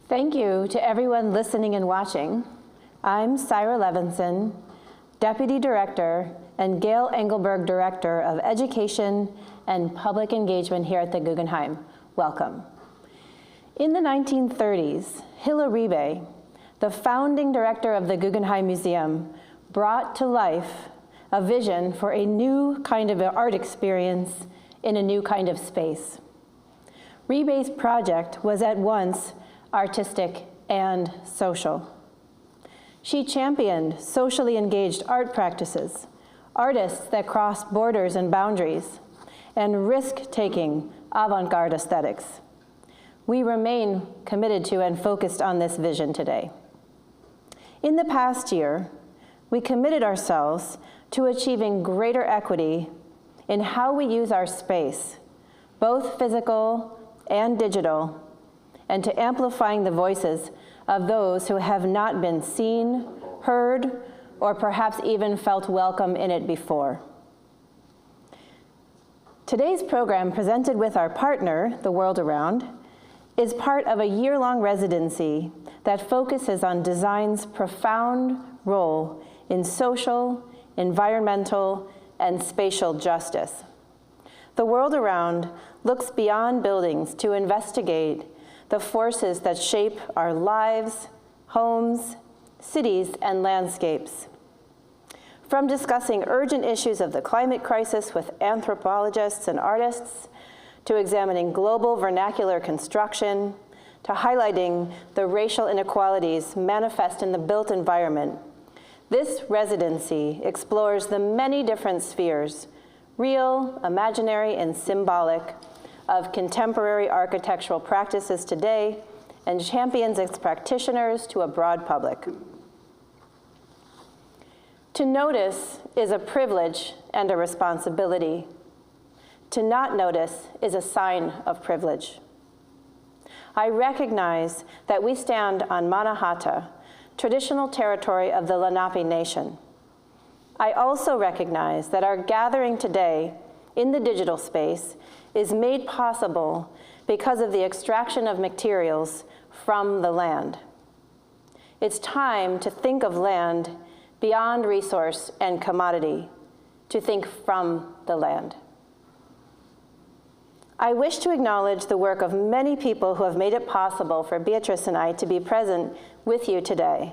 Thank you to everyone listening and watching. I'm Syra Levinson, Deputy Director and Gail Engelberg Director of Education and Public Engagement here at the Guggenheim. Welcome. In the 1930s, Hilla Uribe, the founding director of the Guggenheim Museum, brought to life a vision for a new kind of art experience in a new kind of space. Uribe's project was at once artistic and social. She championed socially engaged art practices, artists that cross borders and boundaries, and risk-taking avant-garde aesthetics. We remain committed to and focused on this vision today. In the past year, we committed ourselves to achieving greater equity in how we use our space, both physical and digital, and to amplifying the voices of those who have not been seen, heard, or perhaps even felt welcome in it before. Today's program, presented with our partner, The World Around, is part of a year-long residency that focuses on design's profound role in social, environmental, and spatial justice. The World Around looks beyond buildings to investigate the forces that shape our lives, homes, cities, and landscapes. From discussing urgent issues of the climate crisis with anthropologists and artists, to examining global vernacular construction, to highlighting the racial inequalities manifest in the built environment, this residency explores the many different spheres, real, imaginary, and symbolic, of contemporary architectural practices today and champions its practitioners to a broad public. To notice is a privilege and a responsibility. To not notice is a sign of privilege. I recognize that we stand on Mannahatta, traditional territory of the Lenape Nation. I also recognize that our gathering today in the digital space is made possible because of the extraction of materials from the land. It's time to think of land beyond resource and commodity, to think from the land. I wish to acknowledge the work of many people who have made it possible for Beatrice and I to be present with you today.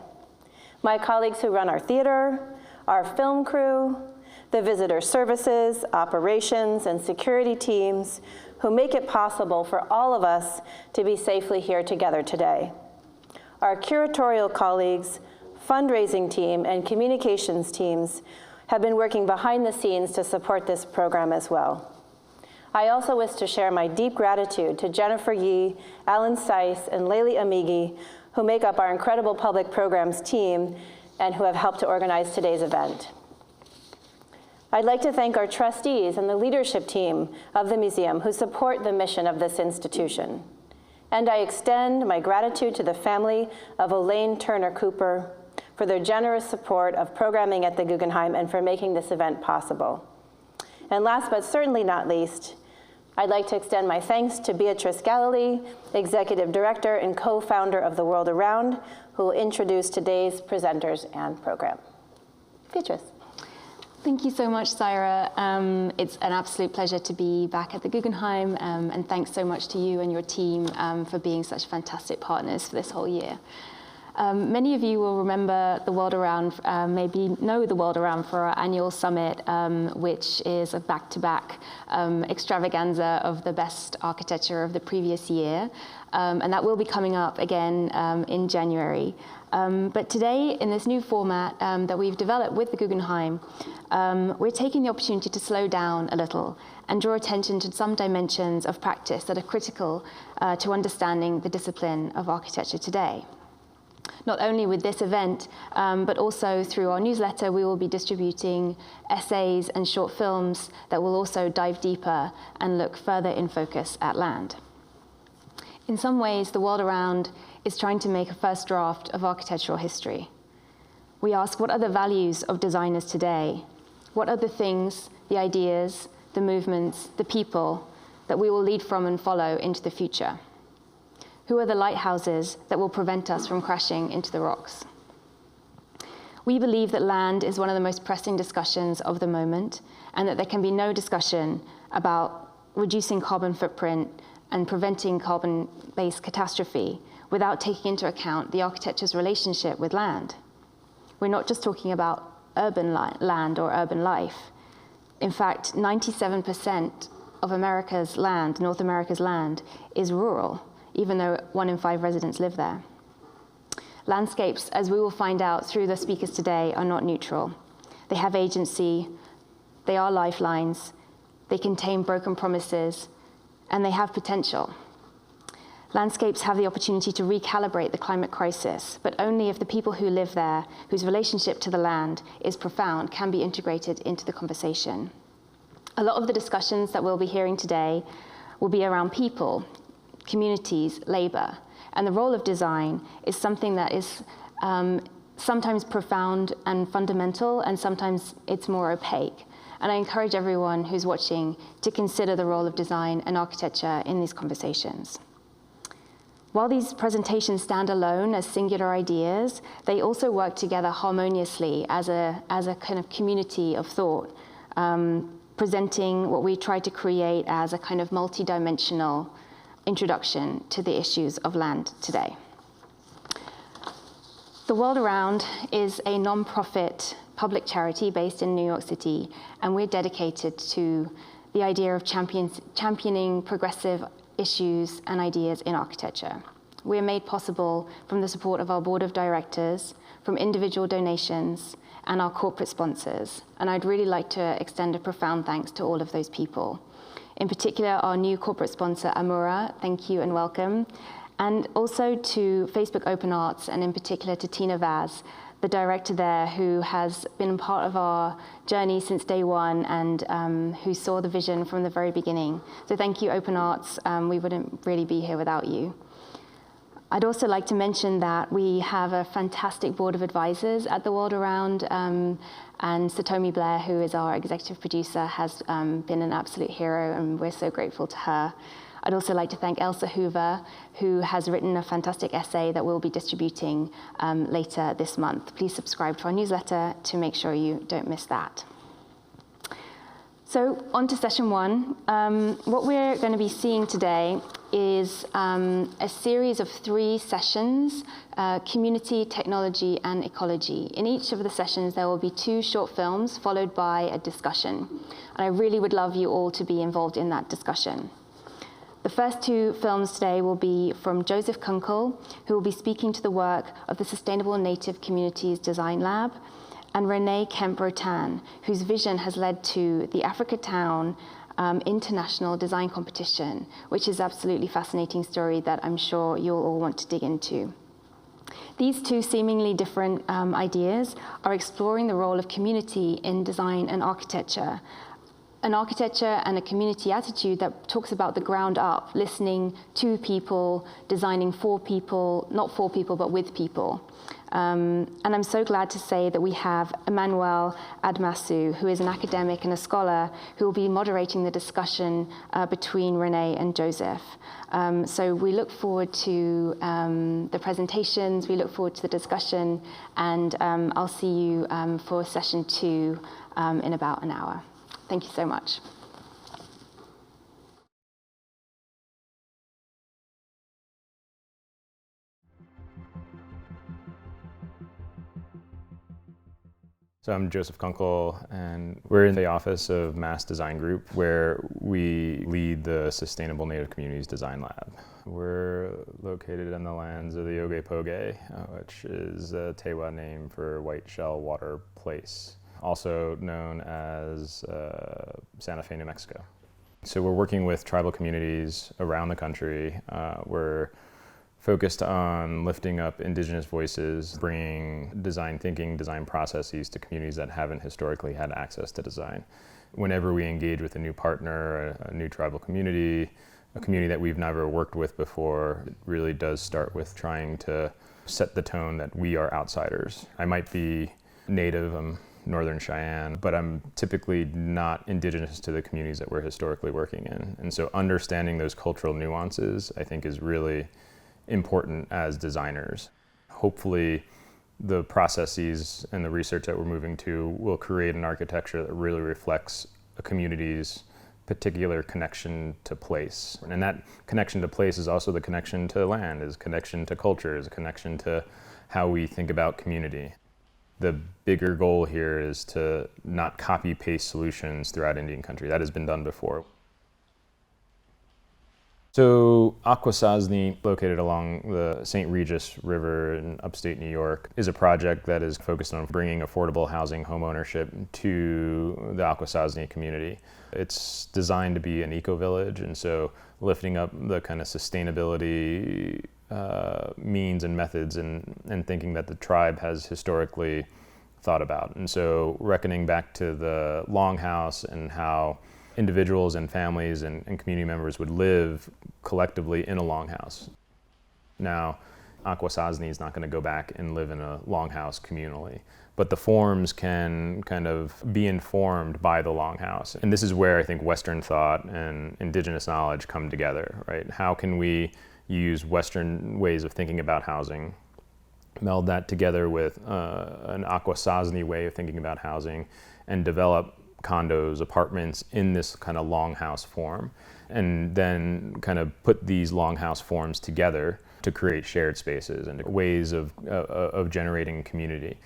My colleagues who run our theater, our film crew, the visitor services, operations, and security teams who make it possible for all of us to be safely here together today. Our curatorial colleagues, fundraising team, and communications teams have been working behind the scenes to support this program as well. I also wish to share my deep gratitude to Jennifer Yee, Alan Seiss, and Layli Amigi, who make up our incredible public programs team and who have helped to organize today's event. I'd like to thank our trustees and the leadership team of the museum who support the mission of this institution. And I extend my gratitude to the family of Elaine Turner Cooper for their generous support of programming at the Guggenheim and for making this event possible. And last but certainly not least, I'd like to extend my thanks to Beatrice Galilee, Executive Director and co-founder of The World Around, who will introduce today's presenters and program. Beatrice. Thank you so much, Syra. It's an absolute pleasure to be back at the Guggenheim, and thanks so much to you and your team for being such fantastic partners for this whole year. Many of you will remember the World Around, maybe know the World Around for our annual summit, which is a back-to-back extravaganza of the best architecture of the previous year. And that will be coming up again in January. But today, in this new format that we've developed with the Guggenheim, we're taking the opportunity to slow down a little and draw attention to some dimensions of practice that are critical to understanding the discipline of architecture today. Not only with this event, but also through our newsletter, we will be distributing essays and short films that will also dive deeper and look further in focus at land. In some ways, the World Around is trying to make a first draft of architectural history. We ask, what are the values of designers today? What are the things, the ideas, the movements, the people that we will lead from and follow into the future? Who are the lighthouses that will prevent us from crashing into the rocks? We believe that land is one of the most pressing discussions of the moment, and that there can be no discussion about reducing carbon footprint and preventing carbon-based catastrophe without taking into account the architecture's relationship with land. We're not just talking about urban land or urban life. In fact, 97% of America's land, North America's land, is rural, even though 1 in 5 residents live there. Landscapes, as we will find out through the speakers today, are not neutral. They have agency, they are lifelines, they contain broken promises, and they have potential. Landscapes have the opportunity to recalibrate the climate crisis, but only if the people who live there, whose relationship to the land is profound, can be integrated into the conversation. A lot of the discussions that we'll be hearing today will be around people, communities, labor, and the role of design is something that is sometimes profound and fundamental, and sometimes it's more opaque. And I encourage everyone who's watching to consider the role of design and architecture in these conversations. While these presentations stand alone as singular ideas, they also work together harmoniously as a kind of community of thought, presenting what we try to create as a kind of multi-dimensional introduction to the issues of land today. The World Around is a non-profit public charity based in New York City, and we're dedicated to the idea of championing progressive issues and ideas in architecture. We are made possible from the support of our board of directors, from individual donations, and our corporate sponsors. And I'd really like to extend a profound thanks to all of those people. In particular, our new corporate sponsor, Amura, thank you and welcome. And also to Facebook Open Arts, and in particular to Tina Vaz, the director there, who has been part of our journey since day one and who saw the vision from the very beginning. So thank you, Open Arts. We wouldn't really be here without you. I'd also like to mention that we have a fantastic board of advisors at the World Around, and Satomi Blair, who is our executive producer, has been an absolute hero, and we're so grateful to her. I'd also like to thank Elsa Hoover, who has written a fantastic essay that we'll be distributing later this month. Please subscribe to our newsletter to make sure you don't miss that. So on to session one. What we're going to be seeing today is a series of 3 sessions, community, technology, and ecology. In each of the sessions, there will be 2 short films followed by a discussion. And I really would love you all to be involved in that discussion. The first 2 films today will be from Joseph Kunkel, who will be speaking to the work of the Sustainable Native Communities Design Lab, and Renee Kemp-Rotan, whose vision has led to the Africa Town International Design Competition, which is an absolutely fascinating story that I'm sure you'll all want to dig into. These 2 seemingly different ideas are exploring the role of community in design and architecture, an architecture and a community attitude that talks about the ground up, listening to people, designing for people, not for people, but with people. And I'm so glad to say that we have Emmanuel Admasu, who is an academic and a scholar, who will be moderating the discussion between Renee and Joseph. So we look forward to the presentations, we look forward to the discussion, and I'll see you for session 2 in about an hour. Thank you so much. So I'm Joseph Kunkel, and we're in the office of Mass Design Group, where we lead the Sustainable Native Communities Design Lab. We're located in the lands of the Oge-Poge, which is a Tewa name for White Shell Water Place, also known as Santa Fe, New Mexico. So we're working with tribal communities around the country. We're focused on lifting up indigenous voices, bringing design thinking, design processes to communities that haven't historically had access to design. Whenever we engage with a new partner, a new tribal community, a community that we've never worked with before, it really does start with trying to set the tone that we are outsiders. I might be native, I'm Northern Cheyenne, but I'm typically not indigenous to the communities that we're historically working in. And so understanding those cultural nuances, I think, is really important as designers. Hopefully, the processes and the research that we're moving to will create an architecture that really reflects a community's particular connection to place. And that connection to place is also the connection to land, is connection to culture, is a connection to how we think about community. The bigger goal here is to not copy-paste solutions throughout Indian country. That has been done before. So Akwesasne, located along the St. Regis River in upstate New York, is a project that is focused on bringing affordable housing homeownership to the Akwesasne community. It's designed to be an eco-village, and so lifting up the kind of sustainability means and methods and thinking that the tribe has historically thought about. And so reckoning back to the longhouse and how individuals and families and community members would live collectively in a longhouse. Now, Akwesasne is not going to go back and live in a longhouse communally, but the forms can kind of be informed by the longhouse. And this is where I think Western thought and indigenous knowledge come together, right? How can we use Western ways of thinking about housing, meld that together with an Akwesasne way of thinking about housing, and develop condos, apartments in this kind of longhouse form, and then kind of put these longhouse forms together to create shared spaces and ways of generating community.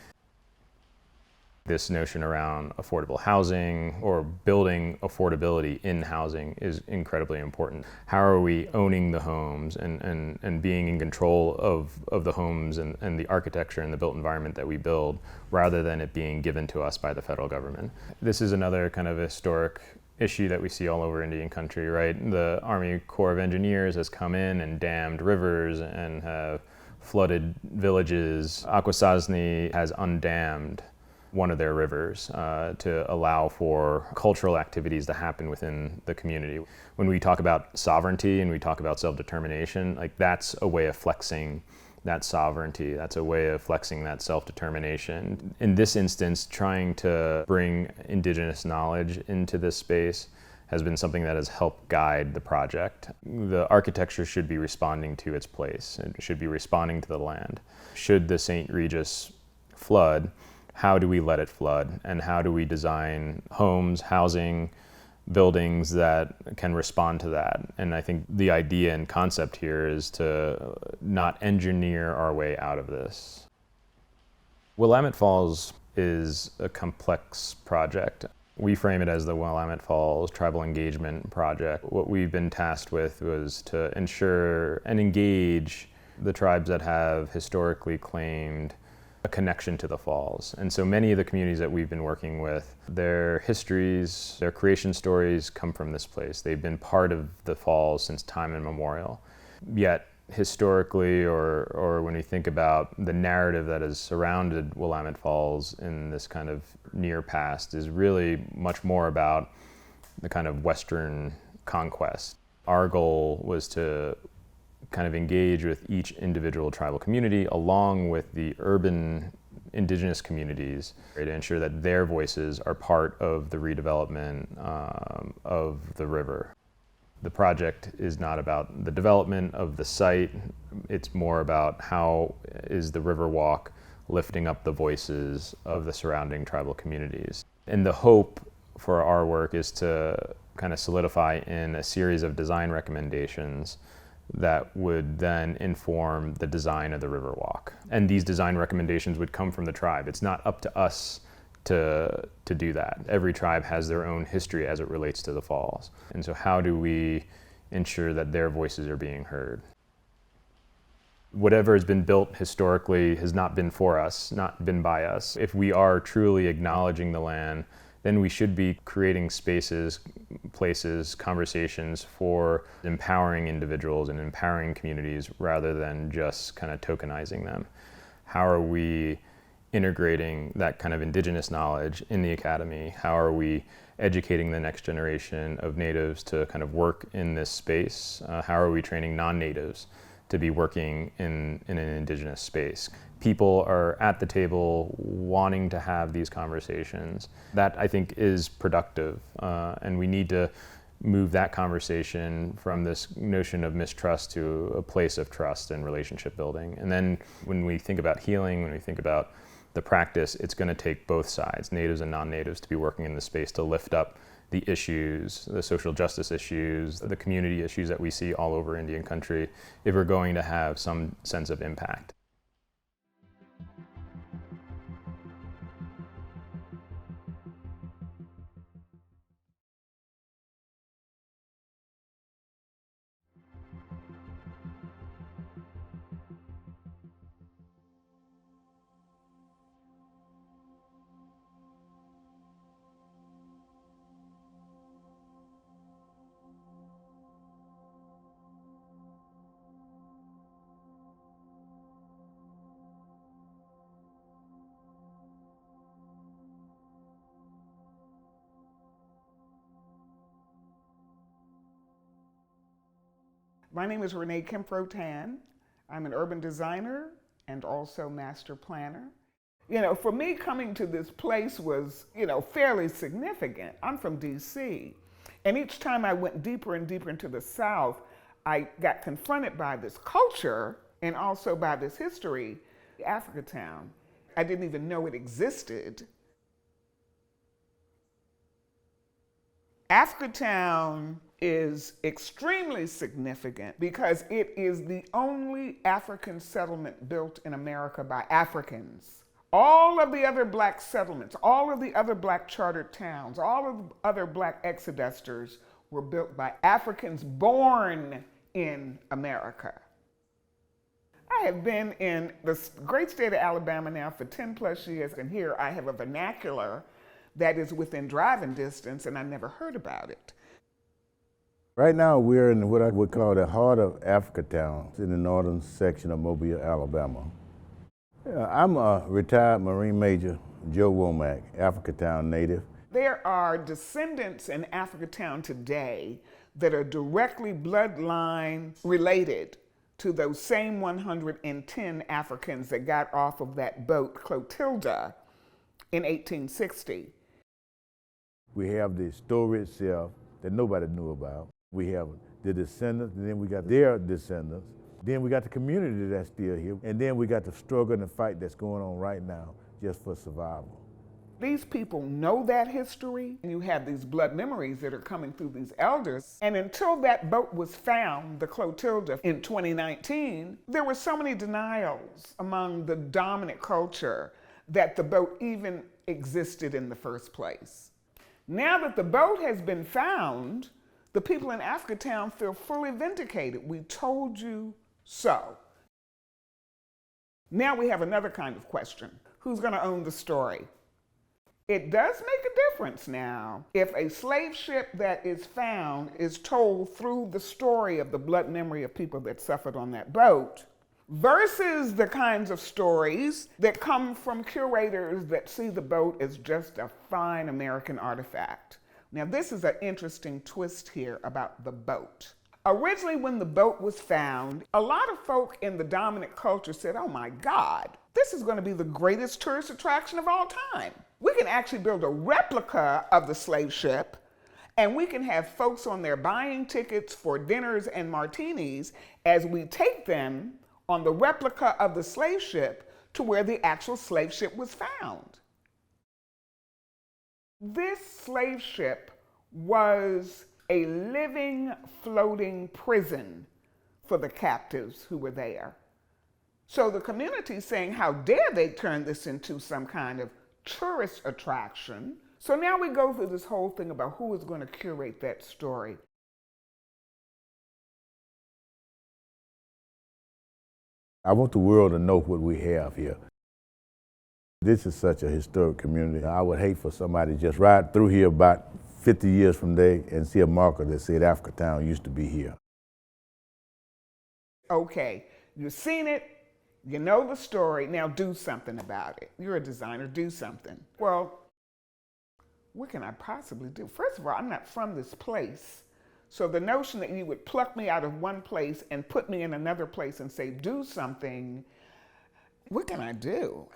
This notion around affordable housing or building affordability in housing is incredibly important. How are we owning the homes and being in control of the homes and the architecture and the built environment that we build, rather than it being given to us by the federal government? This is another kind of historic issue that we see all over Indian country, right? The Army Corps of Engineers has come in and dammed rivers and have flooded villages. Akwesasne has undammed one of their rivers to allow for cultural activities to happen within the community. When we talk about sovereignty and we talk about self-determination, like that's a way of flexing that sovereignty. That's a way of flexing that self-determination. In this instance, trying to bring indigenous knowledge into this space has been something that has helped guide the project. The architecture should be responding to its place. It should be responding to the land. Should the St. Regis flood, how do we let it flood? And how do we design homes, housing, buildings that can respond to that? And I think the idea and concept here is to not engineer our way out of this. Willamette Falls is a complex project. We frame it as the Willamette Falls Tribal Engagement Project. What we've been tasked with was to ensure and engage the tribes that have historically claimed a connection to the falls. And so many of the communities that we've been working with, their histories, their creation stories come from this place. They've been part of the falls since time immemorial. Yet historically, or when we think about the narrative that has surrounded Willamette Falls in this kind of near past, is really much more about the kind of Western conquest. Our goal was to kind of engage with each individual tribal community along with the urban indigenous communities, right, to ensure that their voices are part of the redevelopment of the river. The project is not about the development of the site, it's more about how is the Riverwalk lifting up the voices of the surrounding tribal communities. And the hope for our work is to kind of solidify in a series of design recommendations that would then inform the design of the Riverwalk. And these design recommendations would come from the tribe. It's not up to us to do that. Every tribe has their own history as it relates to the falls. And so how do we ensure that their voices are being heard? Whatever has been built historically has not been for us, not been by us. If we are truly acknowledging the land, then we should be creating spaces, places, conversations for empowering individuals and empowering communities rather than just kind of tokenizing them. How are we integrating that kind of indigenous knowledge in the academy? How are we educating the next generation of natives to kind of work in this space? How are we training non-natives to be working in an indigenous space? People are at the table wanting to have these conversations. That, I think, is productive, and we need to move that conversation from this notion of mistrust to a place of trust and relationship building. And then when we think about healing, when we think about the practice, it's going to take both sides, natives and non-natives, to be working in the space to lift up the issues, the social justice issues, the community issues that we see all over Indian country, if we're going to have some sense of impact. My name is Renee Kempro-Tan. I'm an urban designer and also master planner. For me, coming to this place was, fairly significant. I'm from DC. And each time I went deeper and deeper into the South, I got confronted by this culture and also by this history, Africatown. I didn't even know it existed. Africatown is extremely significant because it is the only African settlement built in America by Africans. All of the other black settlements, all of the other black chartered towns, all of the other black exodusters were built by Africans born in America. I have been in the great state of Alabama now for 10 plus years, and here I have a vernacular that is within driving distance, and I never heard about it. Right now, we're in what I would call the heart of Africatown, in the northern section of Mobile, Alabama. I'm a retired Marine Major, Joe Womack, Africatown native. There are descendants in Africatown today that are directly bloodline related to those same 110 Africans that got off of that boat, Clotilda, in 1860. We have the story itself that nobody knew about. We have the descendants, and then we got their descendants. Then we got the community that's still here. And then we got the struggle and the fight that's going on right now just for survival. These people know that history, and you have these blood memories that are coming through these elders. And until that boat was found, the Clotilda, in 2019, there were so many denials among the dominant culture that the boat even existed in the first place. Now that the boat has been found, the people in Africatown feel fully vindicated. We told you so. Now we have another kind of question. Who's going to own the story? It does make a difference now if a slave ship that is found is told through the story of the blood memory of people that suffered on that boat versus the kinds of stories that come from curators that see the boat as just a fine American artifact. Now, this is an interesting twist here about the boat. Originally, when the boat was found, a lot of folk in the dominant culture said, oh my God, this is going to be the greatest tourist attraction of all time. We can actually build a replica of the slave ship, and we can have folks on there buying tickets for dinners and martinis as we take them on the replica of the slave ship to where the actual slave ship was found. This slave ship was a living, floating prison for the captives who were there. So the community is saying, how dare they turn this into some kind of tourist attraction? So now we go through this whole thing about who is going to curate that story. I want the world to know what we have here. This is such a historic community. I would hate for somebody to just ride through here about 50 years from today and see a marker that said Africatown used to be here. Okay, you've seen it, you know the story, now do something about it. You're a designer, do something. Well, what can I possibly do? First of all, I'm not from this place. So the notion that you would pluck me out of one place and put me in another place and say, do something, what can I do?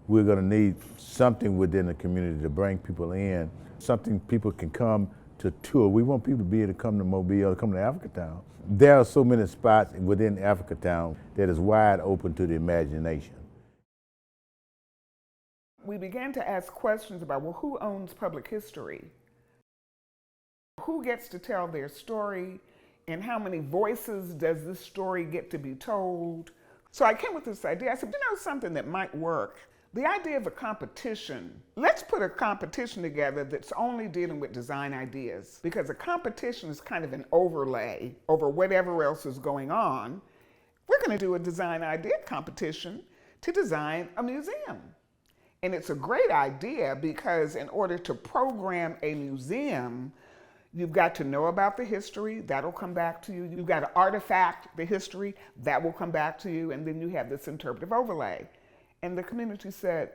We're going to need something within the community to bring people in, something people can come to tour. We want people to be able to come to Mobile, come to Africatown. There are so many spots within Africatown that is wide open to the imagination. We began to ask questions about, well, who owns public history? Who gets to tell their story? And how many voices does this story get to be told? So I came with this idea. I said, you know something that might work? The idea of a competition. Let's put a competition together that's only dealing with design ideas, because a competition is kind of an overlay over whatever else is going on. We're going to do a design idea competition to design a museum. And it's a great idea because in order to program a museum, you've got to know about the history, that'll come back to you. You've got to artifact the history, that will come back to you, and then you have this interpretive overlay. And the community said,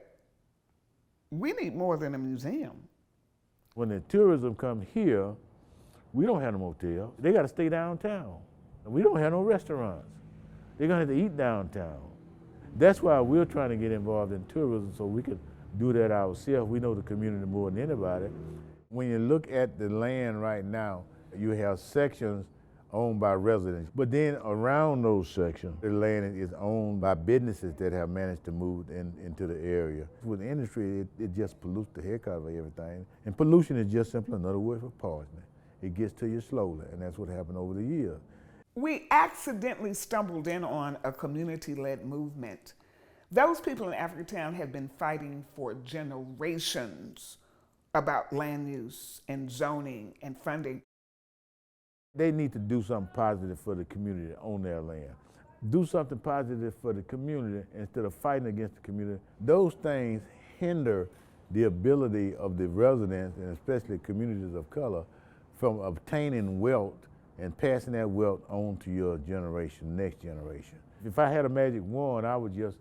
we need more than a museum. When the tourism come here, we don't have no motel. They got to stay downtown. We don't have no restaurants. They're going to have to eat downtown. That's why we're trying to get involved in tourism so we can do that ourselves. We know the community more than anybody. When you look at the land right now, you have sections owned by residents, but then around those sections, the land is owned by businesses that have managed to move into the area. With the industry, it just pollutes the heck out of everything. And pollution is just simply another word for poisoning. It gets to you slowly, and that's what happened over the years. We accidentally stumbled in on a community-led movement. Those people in Africatown have been fighting for generations about land use and zoning and funding. They need to do something positive for the community on their land. Do something positive for the community instead of fighting against the community. Those things hinder the ability of the residents, and especially communities of color, from obtaining wealth and passing that wealth on to your generation, next generation. If I had a magic wand, I would just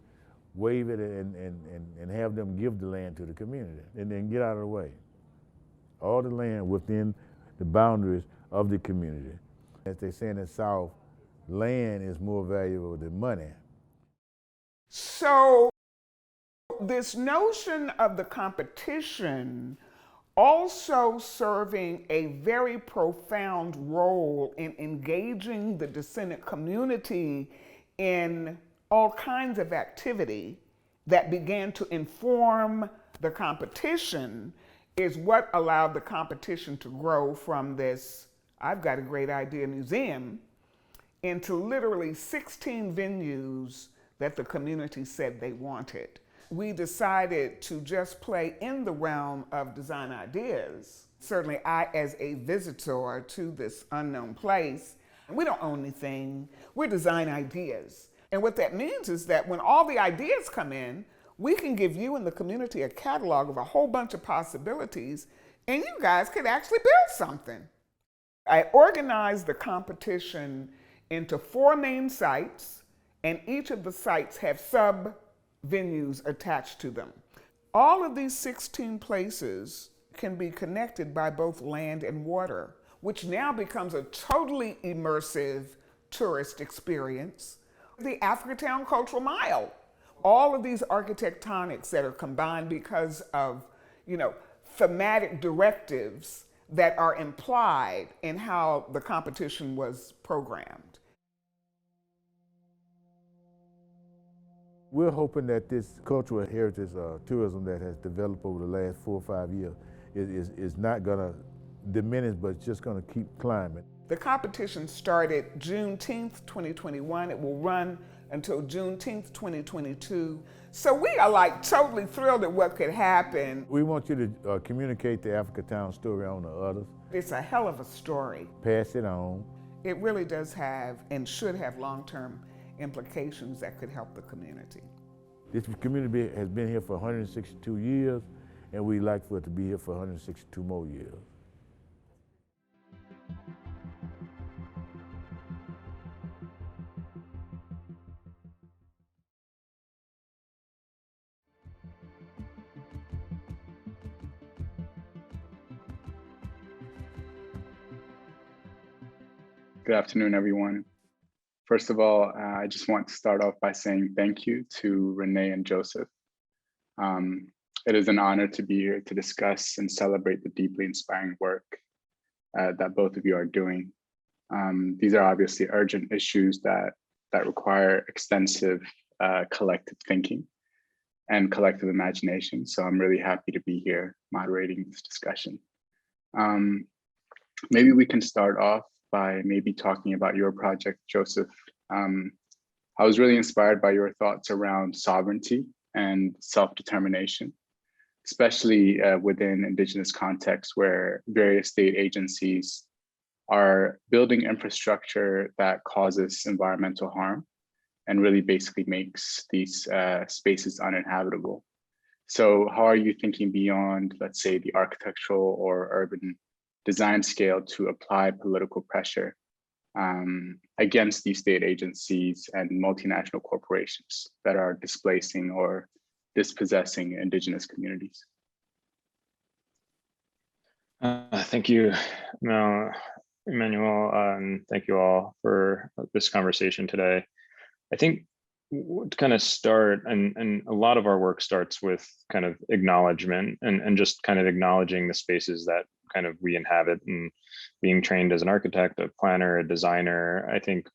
wave it and have them give the land to the community and then get out of the way. All the land within the boundaries of the community. As they say in the South, land is more valuable than money. So this notion of the competition also serving a very profound role in engaging the descendant community in all kinds of activity that began to inform the competition is what allowed the competition to grow from this, I've got a great idea museum, into literally 16 venues that the community said they wanted. We decided to just play in the realm of design ideas. Certainly I, as a visitor to this unknown place, we don't own anything, we're design ideas. And what that means is that when all the ideas come in, we can give you and the community a catalog of a whole bunch of possibilities, and you guys could actually build something. I organized the competition into 4 main sites, and each of the sites have sub-venues attached to them. All of these 16 places can be connected by both land and water, which now becomes a totally immersive tourist experience. The Africatown Cultural Mile. All of these architectonics that are combined because of, thematic directives that are implied in how the competition was programmed. We're hoping that this cultural heritage tourism that has developed over the last 4 or 5 years is not going to diminish, but it's just going to keep climbing. The competition started Juneteenth 2021. It will run until Juneteenth 2022. So we are totally thrilled at what could happen. We want you to communicate the Africatown story on to others. It's a hell of a story. Pass it on. It really does have and should have long-term implications that could help the community. This community has been here for 162 years, and we'd like for it to be here for 162 more years. Good afternoon, everyone. First of all, I just want to start off by saying thank you to Renee and Joseph. It is an honor to be here to discuss and celebrate the deeply inspiring work that both of you are doing. These are obviously urgent issues that require extensive collective thinking and collective imagination. So I'm really happy to be here moderating this discussion. Maybe we can start off by maybe talking about your project, Joseph. I was really inspired by your thoughts around sovereignty and self-determination, especially within Indigenous contexts where various state agencies are building infrastructure that causes environmental harm and really basically makes these spaces uninhabitable. So how are you thinking beyond, let's say, the architectural or urban design scale to apply political pressure against these state agencies and multinational corporations that are displacing or dispossessing Indigenous communities? Thank you, Emmanuel, and thank you all for this conversation today. I think to kind of start, and a lot of our work starts with kind of acknowledgement and just kind of acknowledging the spaces that kind of we inhabit. And being trained as an architect, a planner, a designer, I think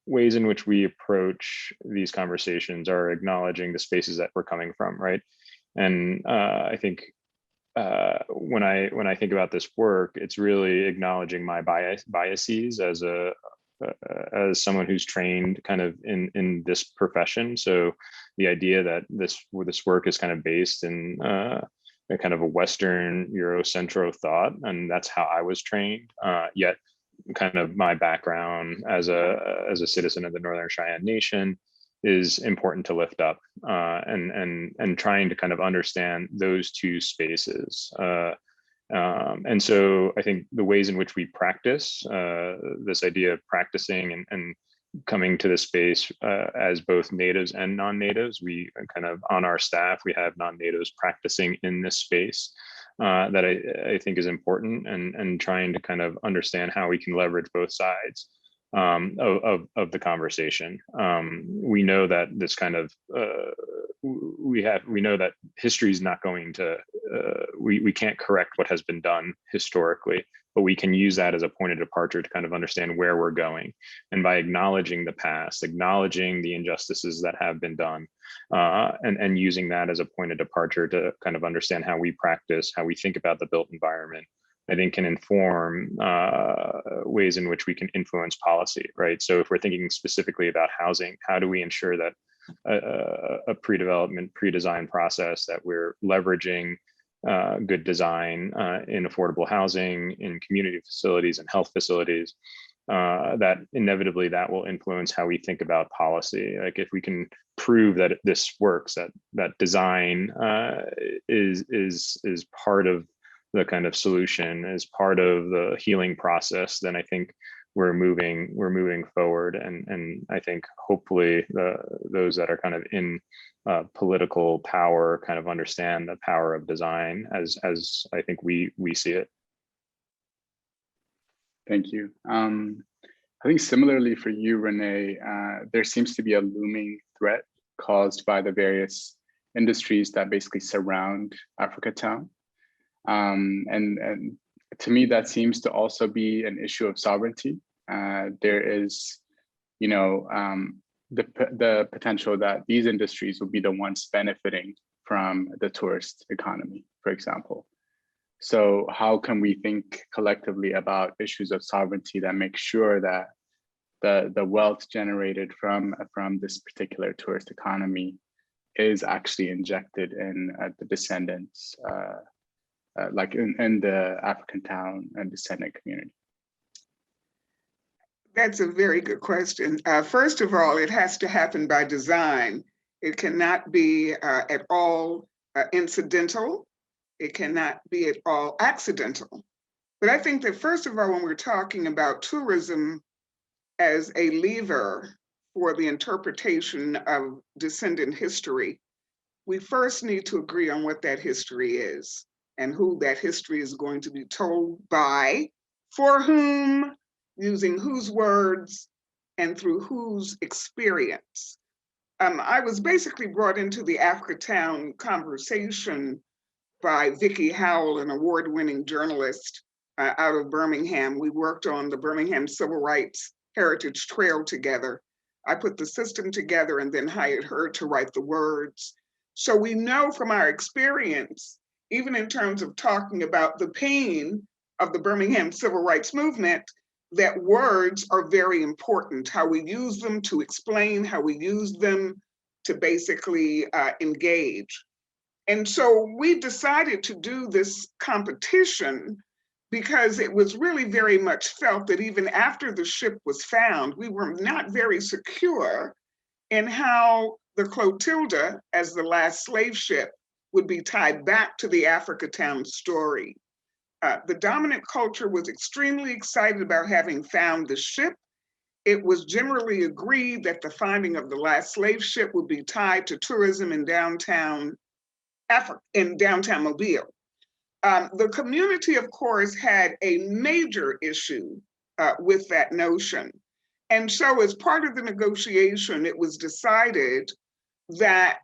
ways in which we approach these conversations are acknowledging the spaces that we're coming from, right? And I think when I think about this work, it's really acknowledging my biases as someone who's trained kind of in this profession. So the idea that this work is kind of based in a kind of a Western Eurocentro thought, and that's how I was trained. Yet, kind of my background as a citizen of the Northern Cheyenne Nation is important to lift up, and trying to kind of understand those two spaces. And so I think the ways in which we practice this idea of practicing and coming to this space as both natives and non-natives, we kind of on our staff, we have non-natives practicing in this space that I think is important, and trying to kind of understand how we can leverage both sides of the conversation. We know that this kind of we know that history is not going to we can't correct what has been done historically, but we can use that as a point of departure to kind of understand where we're going. And by acknowledging the past, acknowledging the injustices that have been done, and using that as a point of departure to kind of understand how we practice, how we think about the built environment, I think can inform ways in which we can influence policy, right? So if we're thinking specifically about housing, how do we ensure that a pre-development, pre-design process, that we're leveraging good design in affordable housing, in community facilities and health facilities, that inevitably that will influence how we think about policy. Like if we can prove that this works, that design is part of the kind of solution, is part of the healing process, then I think we're moving forward. And I think hopefully those that are kind of in political power kind of understand the power of design as I think we see it. Thank you. I think similarly for you, Renee, there seems to be a looming threat caused by the various industries that basically surround Africatown. And to me, that seems to also be an issue of sovereignty. There is, the potential that these industries will be the ones benefiting from the tourist economy, for example. So how can we think collectively about issues of sovereignty that make sure that the wealth generated from this particular tourist economy is actually injected in the descendants, like in the Africatown and descendant community? That's a very good question. First of all, it has to happen by design. It cannot be at all incidental. It cannot be at all accidental. But I think that first of all, when we're talking about tourism as a lever for the interpretation of descendant history, we first need to agree on what that history is and who that history is going to be told by, for whom, using whose words, and through whose experience. I was basically brought into the Africatown conversation by Vicki Howell, an award-winning journalist out of Birmingham. We worked on the Birmingham Civil Rights Heritage Trail together. I put the system together and then hired her to write the words. So we know from our experience, even in terms of talking about the pain of the Birmingham Civil Rights Movement, that words are very important, how we use them to explain, how we use them to basically engage. And so we decided to do this competition because it was really very much felt that even after the ship was found, we were not very secure in how the Clotilda, as the last slave ship, would be tied back to the Africatown story. The dominant culture was extremely excited about having found the ship. It was generally agreed that the finding of the last slave ship would be tied to tourism in downtown Africa, in downtown Mobile. The community, of course, had a major issue with that notion. And so as part of the negotiation, it was decided that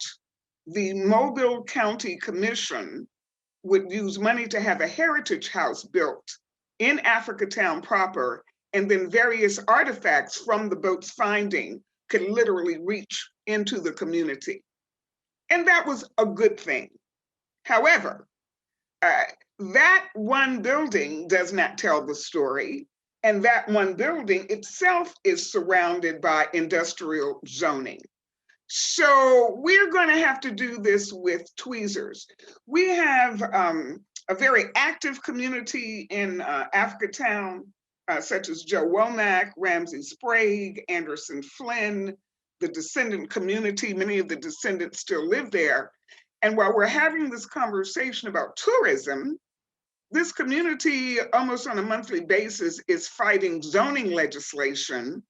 the Mobile County Commission would use money to have a heritage house built in Africatown proper, and then various artifacts from the boat's finding could literally reach into the community. And that was a good thing. However, that one building does not tell the story, and that one building itself is surrounded by industrial zoning. So we're going to have to do this with tweezers. We have a very active community in Africatown, such as Joe Womack, Ramsey Sprague, Anderson Flynn, the descendant community. Many of the descendants still live there. And while we're having this conversation about tourism, this community almost on a monthly basis is fighting zoning legislation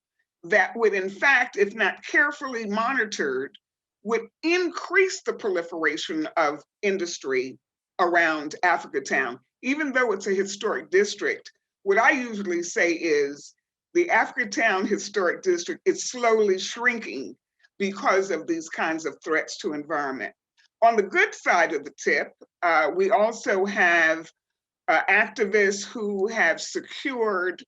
that would, in fact, if not carefully monitored, would increase the proliferation of industry around Africatown. Even though it's a historic district, what I usually say is the Africatown Historic District is slowly shrinking because of these kinds of threats to environment. On the good side of the tip, we also have activists who have secured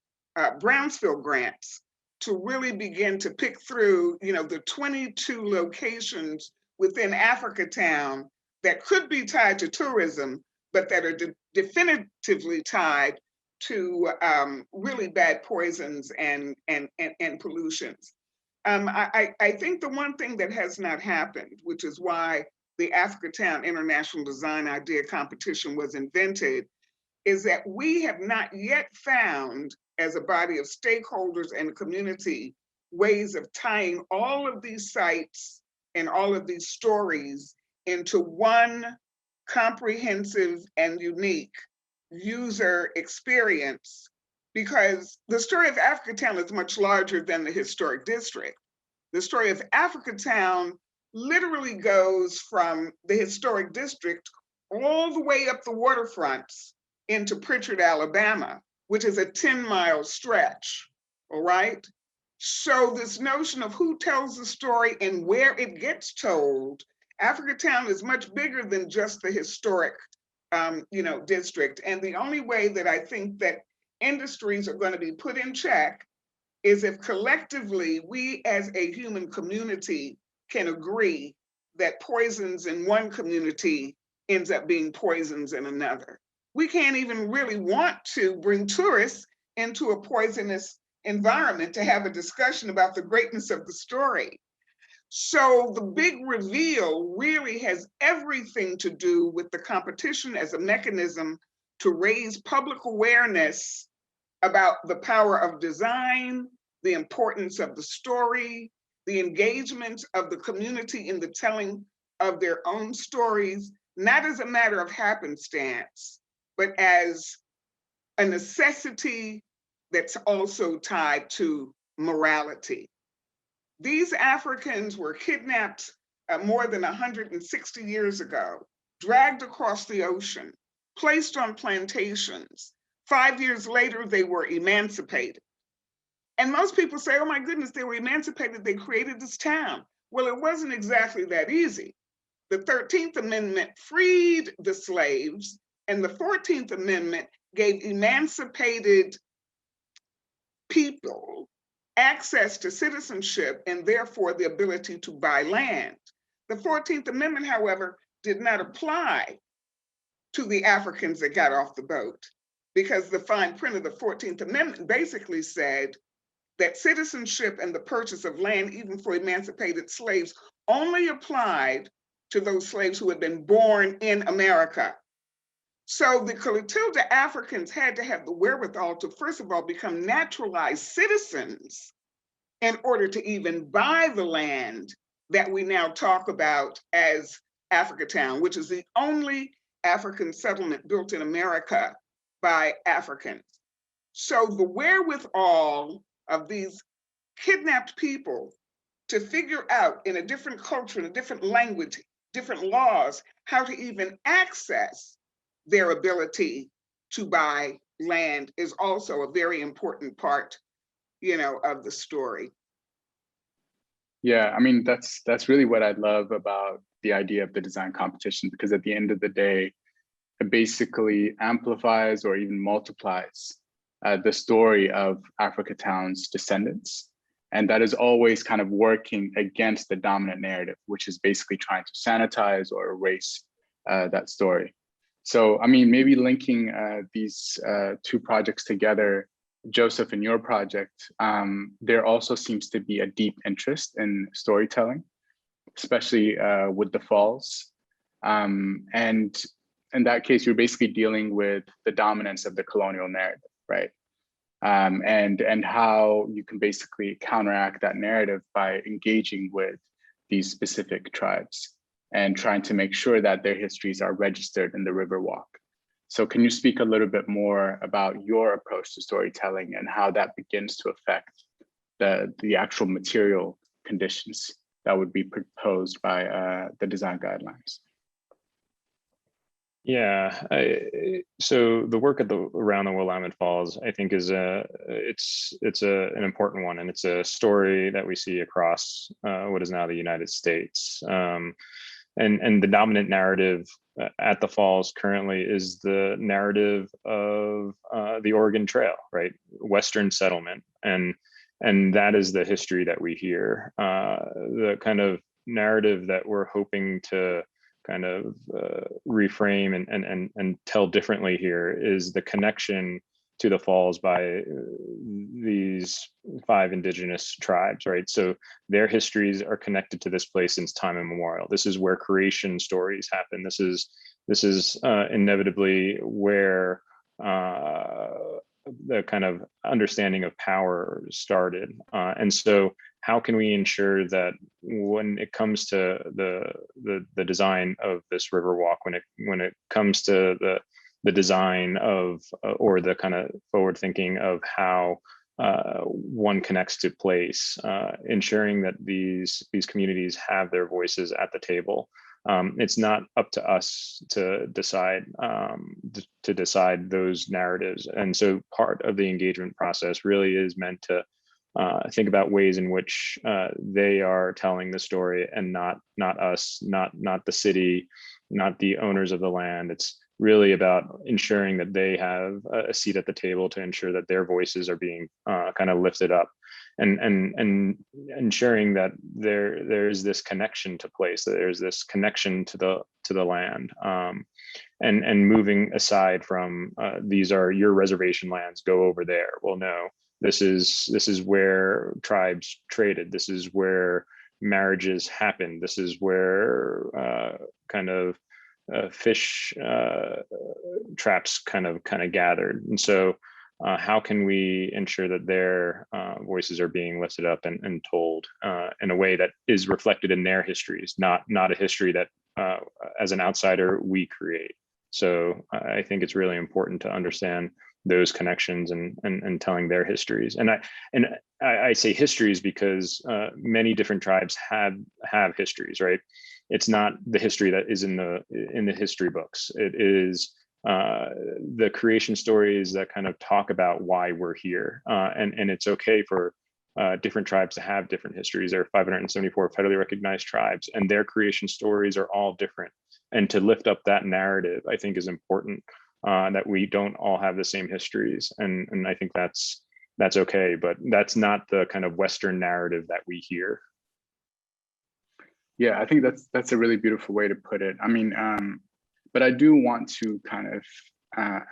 Brownsville grants to really begin to pick through, the 22 locations within Africatown that could be tied to tourism, but that are definitively tied to really bad poisons and pollutions. I think the one thing that has not happened, which is why the Africatown International Design Idea Competition was invented, is that we have not yet found, as a body of stakeholders and community, ways of tying all of these sites and all of these stories into one comprehensive and unique user experience, because the story of Africatown is much larger than the historic district. The story of Africatown literally goes from the historic district all the way up the waterfronts into Pritchard, Alabama, which is a 10-mile stretch, all right? So this notion of who tells the story and where it gets told, Africatown is much bigger than just the historic district. And the only way that I think that industries are going to be put in check is if collectively we as a human community can agree that poisons in one community ends up being poisons in another. We can't even really want to bring tourists into a poisonous environment to have a discussion about the greatness of the story. So the big reveal really has everything to do with the competition as a mechanism to raise public awareness about the power of design, the importance of the story, the engagement of the community in the telling of their own stories, not as a matter of happenstance, but as a necessity that's also tied to morality. These Africans were kidnapped more than 160 years ago, dragged across the ocean, placed on plantations. 5 years later, they were emancipated. And most people say, oh my goodness, they were emancipated, they created this town. Well, it wasn't exactly that easy. The 13th Amendment freed the slaves, and the 14th Amendment gave emancipated people access to citizenship and therefore the ability to buy land. The 14th Amendment, however, did not apply to the Africans that got off the boat, because the fine print of the 14th Amendment basically said that citizenship and the purchase of land, even for emancipated slaves, only applied to those slaves who had been born in America. So the Clotilda Africans had to have the wherewithal to, first of all, become naturalized citizens in order to even buy the land that we now talk about as Africatown, which is the only African settlement built in America by Africans. So the wherewithal of these kidnapped people to figure out in a different culture, in a different language, different laws, how to even access their ability to buy land is also a very important part, of the story. Yeah, I mean, that's really what I love about the idea of the design competition, because at the end of the day, it basically amplifies or even multiplies the story of Africatown's descendants. And that is always kind of working against the dominant narrative, which is basically trying to sanitize or erase that story. So, I mean, maybe linking these two projects together, Joseph, in your project, there also seems to be a deep interest in storytelling, especially with the Falls. And in that case, you're basically dealing with the dominance of the colonial narrative, right? And how you can basically counteract that narrative by engaging with these specific tribes and trying to make sure that their histories are registered in the Riverwalk. So can you speak a little bit more about your approach to storytelling and how that begins to affect the actual material conditions that would be proposed by the design guidelines? Yeah, so the work around the Willamette Falls, I think, is an important one, and it's a story that we see across what is now the United States. And the dominant narrative at the Falls currently is the narrative of the Oregon Trail, right? Western settlement, and that is the history that we hear. The kind of narrative that we're hoping to kind of reframe and tell differently here is the connection to the Falls by these 5 indigenous tribes, right? So their histories are connected to this place since time immemorial. This is where creation stories happen. This is inevitably where the kind of understanding of power started. And so how can we ensure that when it comes to the design of this Riverwalk, when it comes to the design of or the kind of forward thinking of how one connects to place, ensuring that these communities have their voices at the table. It's not up to us to decide those narratives. And so part of the engagement process really is meant to think about ways in which they are telling the story, and not us, not the city, not the owners of the land. It's really about ensuring that they have a seat at the table to ensure that their voices are being kind of lifted up, and ensuring that there's this connection to place, that there's this connection to the land, and moving aside from these are your reservation lands, go over there. Well, no, this is where tribes traded. This is where marriages happened. This is where kind of fish traps kind of gathered. And so how can we ensure that their voices are being lifted up and told in a way that is reflected in their histories, not a history that as an outsider we create. So I think it's really important to understand those connections and telling their histories. And I say histories because many different tribes have histories, right? It's not the history that is in the history books. It is the creation stories that kind of talk about why we're here. And it's okay for different tribes to have different histories. There are 574 federally recognized tribes, and their creation stories are all different. And to lift up that narrative, I think, is important. that we don't all have the same histories. And I think that's okay, but that's not the kind of Western narrative that we hear. Yeah, I think that's a really beautiful way to put it. I mean, but I do want to kind of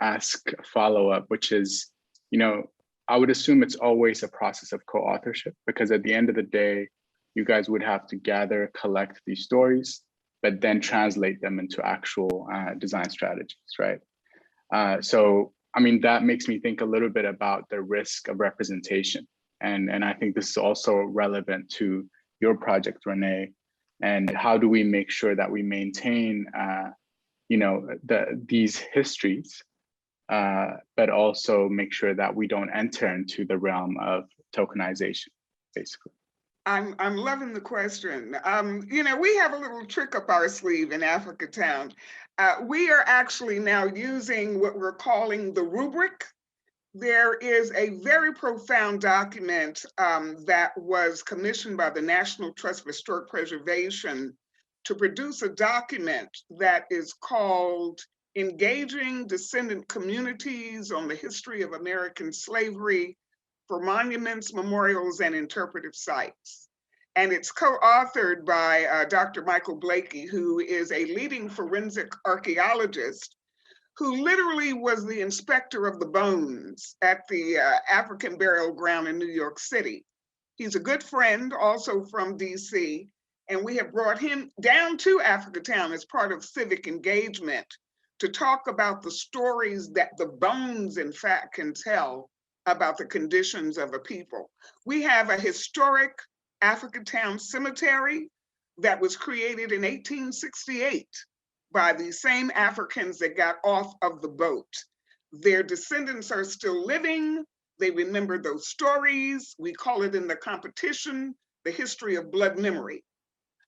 ask a follow-up, which is, you know, I would assume it's always a process of co-authorship, because at the end of the day, you guys would have to gather, collect these stories, but then translate them into actual design strategies, right? So, I mean, that makes me think a little bit about the risk of representation. And I think this is also relevant to your project, Renee. And how do we make sure that we maintain, you know, these histories, but also make sure that we don't enter into the realm of tokenization, basically? I'm loving the question. You know, we have a little trick up our sleeve in Africatown. We are actually now using what we're calling the rubric. There is a very profound document that was commissioned by the National Trust for Historic Preservation to produce a document that is called Engaging Descendant Communities on the History of American Slavery for Monuments, Memorials, and Interpretive Sites. And it's co-authored by Dr. Michael Blakey, who is a leading forensic archaeologist who literally was the inspector of the bones at the African burial ground in New York City. He's a good friend, also from DC, and we have brought him down to Africatown as part of civic engagement to talk about the stories that the bones, in fact, can tell about the conditions of a people. We have a historic Africatown cemetery that was created in 1868 by the same Africans that got off of the boat. Their descendants are still living. They remember those stories. We call it in the competition, the history of blood memory.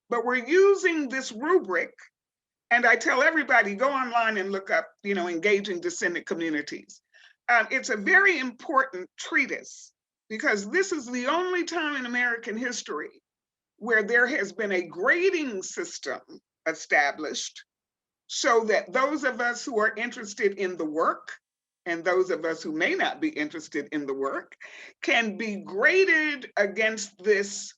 But we're using this rubric, and I tell everybody, go online and look up, you know, Engaging Descendant Communities. It's a very important treatise because this is the only time in American history where there has been a grading system established so that those of us who are interested in the work and those of us who may not be interested in the work can be graded against this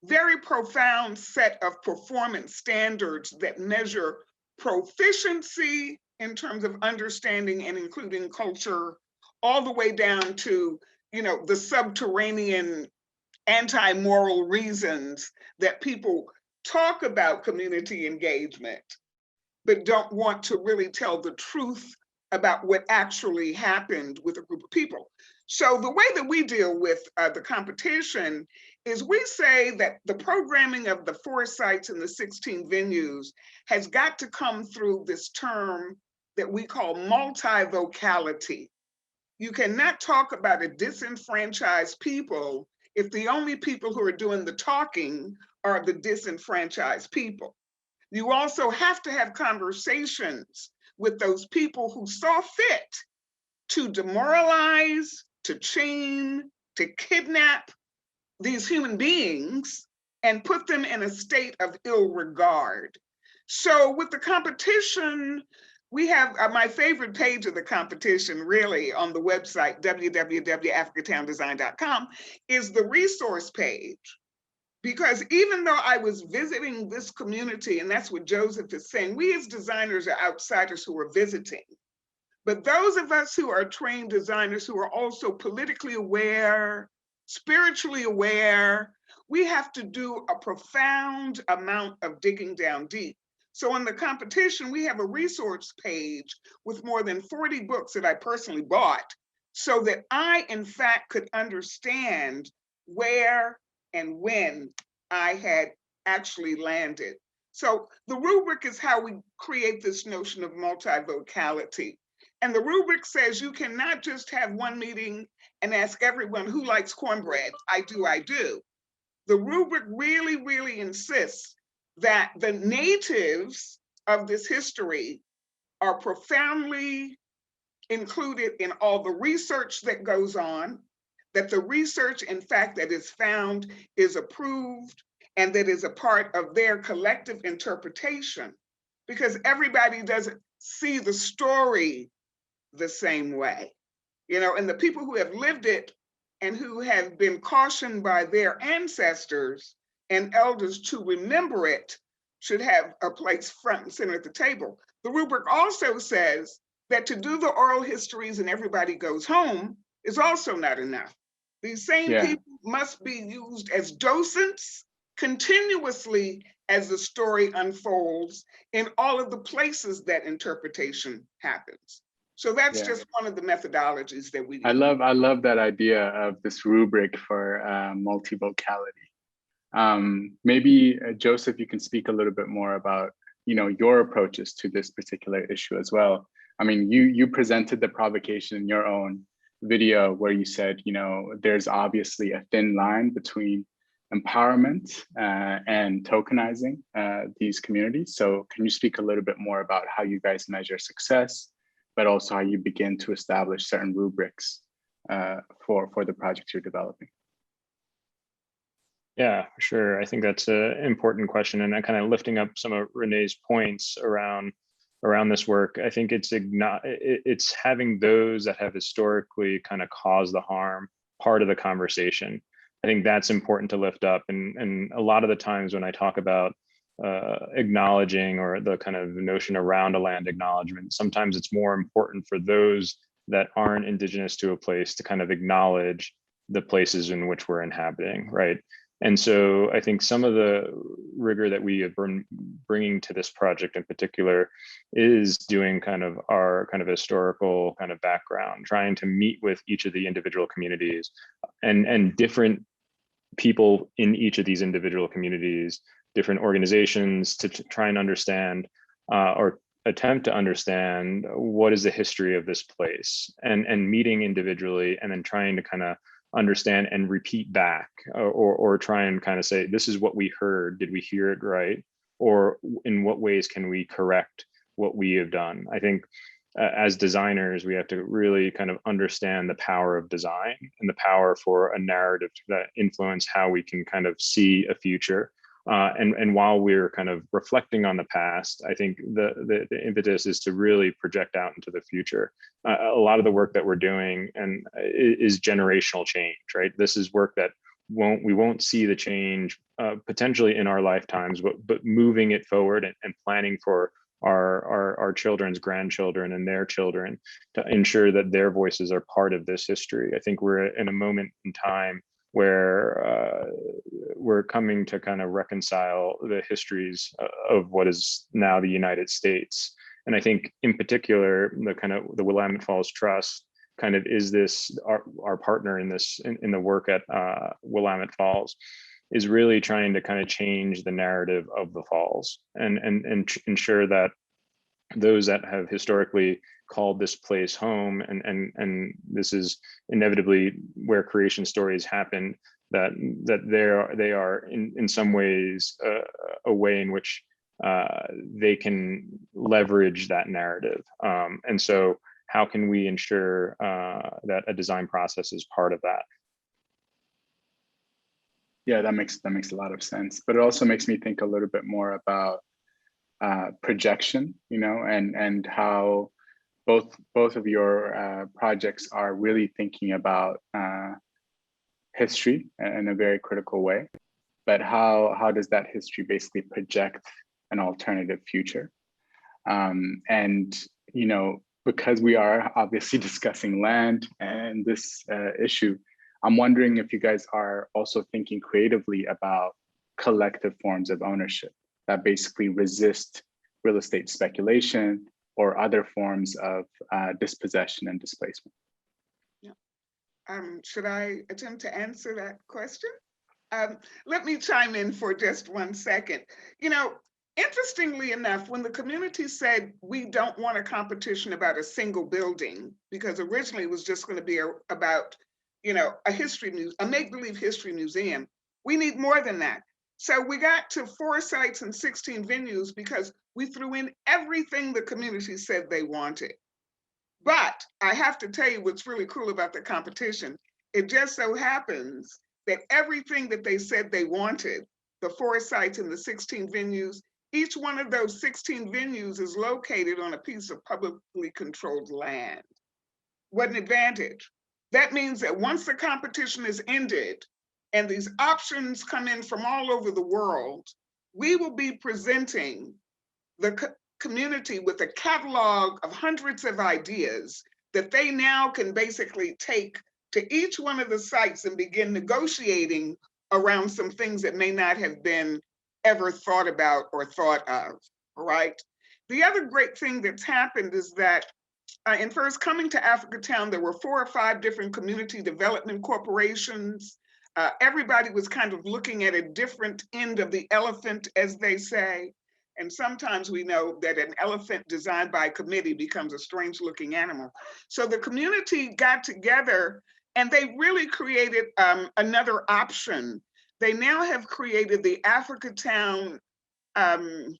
very profound set of performance standards that measure proficiency in terms of understanding and including culture, all the way down to, you know, the subterranean anti-moral reasons that people talk about community engagement, but don't want to really tell the truth about what actually happened with a group of people. So the way that we deal with the competition is we say that the programming of the 4 sites and the 16 venues has got to come through this term that we call multivocality. You cannot talk about a disenfranchised people if the only people who are doing the talking are the disenfranchised people. You also have to have conversations with those people who saw fit to demoralize, to chain, to kidnap these human beings and put them in a state of ill regard. So with the competition, we have my favorite page of the competition really on the website, www.africatowndesign.com, is the resource page. Because even though I was visiting this community, and that's what Joseph is saying, we as designers are outsiders who are visiting. But those of us who are trained designers who are also politically aware, spiritually aware, we have to do a profound amount of digging down deep. So in the competition, we have a resource page with more than 40 books that I personally bought so that I, in fact, could understand where and when I had actually landed. So the rubric is how we create this notion of multivocality. And the rubric says you cannot just have one meeting and ask everyone who likes cornbread. I do, I do. The rubric really, really insists that the natives of this history are profoundly included in all the research that goes on, that the research, in fact, that is found is approved and that is a part of their collective interpretation, because everybody doesn't see the story the same way. And the people who have lived it and who have been cautioned by their ancestors and elders to remember it should have a place front and center at the table. The rubric also says that to do the oral histories and everybody goes home is also not enough. These same people must be used as docents continuously as the story unfolds in all of the places that interpretation happens. So that's just one of the methodologies that we use. I love that idea of this rubric for multivocality. Maybe Joseph, you can speak a little bit more about your approaches to this particular issue as well. I mean, you presented the provocation in your own video where you said, there's obviously a thin line between empowerment and tokenizing these communities. So can you speak a little bit more about how you guys measure success, but also how you begin to establish certain rubrics for the projects you're developing? Yeah, for sure. I think that's an important question, and kind of lifting up some of Renee's points around this work. I think it's having those that have historically kind of caused the harm part of the conversation. I think that's important to lift up, and a lot of the times when I talk about acknowledging or the kind of notion around a land acknowledgement, sometimes it's more important for those that aren't indigenous to a place to kind of acknowledge the places in which we're inhabiting, right? And so I think some of the rigor that we have been bringing to this project in particular is doing kind of our kind of historical kind of background, trying to meet with each of the individual communities and different people in each of these individual communities, different organizations, to try and understand or attempt to understand what is the history of this place, and meeting individually and then trying to kind of understand and repeat back, or try and kind of say, this is what we heard, did we hear it right? Or in what ways can we correct what we have done? I think as designers, we have to really kind of understand the power of design and the power for a narrative that influence how we can kind of see a future. And while we're kind of reflecting on the past, I think the impetus is to really project out into the future. A lot of the work that we're doing is generational change, right? This is work that we won't see the change potentially in our lifetimes, but moving it forward and planning for our children's grandchildren and their children to ensure that their voices are part of this history. I think we're in a moment in time where we're coming to kind of reconcile the histories of what is now the United States. And I think in particular, the Willamette Falls Trust kind of is this, our partner in this, in the work at Willamette Falls, is really trying to kind of change the narrative of the falls and ensure that those that have historically called this place home, and this is inevitably where creation stories happen, that they are in some ways a way in which they can leverage that narrative. And so how can we ensure that a design process is part of that? Yeah, that makes a lot of sense. But it also makes me think a little bit more about projection, and how both of your projects are really thinking about history in a very critical way. But how does that history basically project an alternative future? And because we are obviously discussing land and this issue, I'm wondering if you guys are also thinking creatively about collective forms of ownership that basically resist real estate speculation or other forms of dispossession and displacement. Yeah. Should I attempt to answer that question? Let me chime in for just 1 second. Interestingly enough, when the community said we don't want a competition about a single building, because originally it was just going to be about a make-believe history museum, we need more than that. So we got to 4 sites and 16 venues because we threw in everything the community said they wanted. But I have to tell you what's really cool about the competition. It just so happens that everything that they said they wanted, the 4 sites and the 16 venues, each one of those 16 venues is located on a piece of publicly controlled land. what an advantage. That means that once the competition is ended and these options come in from all over the world, we will be presenting the community with a catalog of hundreds of ideas that they now can basically take to each one of the sites and begin negotiating around some things that may not have been ever thought about or thought of, right? The other great thing that's happened is that in first coming to Africatown, there were 4 or 5 different community development corporations. Everybody was kind of looking at a different end of the elephant, as they say. And sometimes we know that an elephant designed by a committee becomes a strange looking animal. So the community got together and they really created another option. They now have created the Africatown, I'm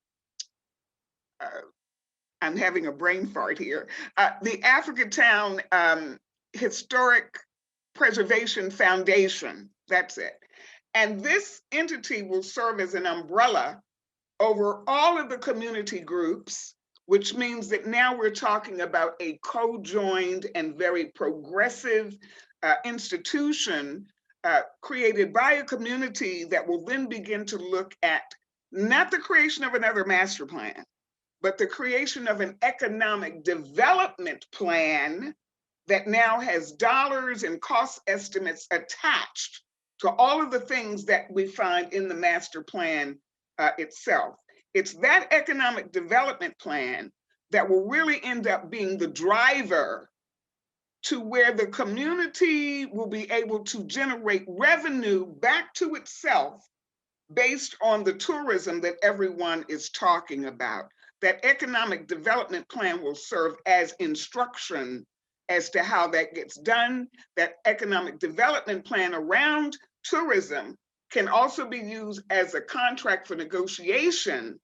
having a brain fart here, the Africatown Historic Preservation Foundation, that's it. And this entity will serve as an umbrella over all of the community groups, which means that now we're talking about a co-joined and very progressive institution created by a community that will then begin to look at not the creation of another master plan, but the creation of an economic development plan that now has dollars and cost estimates attached to all of the things that we find in the master plan itself. It's that economic development plan that will really end up being the driver to where the community will be able to generate revenue back to itself based on the tourism that everyone is talking about. That economic development plan will serve as instruction as to how that gets done. That economic development plan around tourism can also be used as a contract for negotiation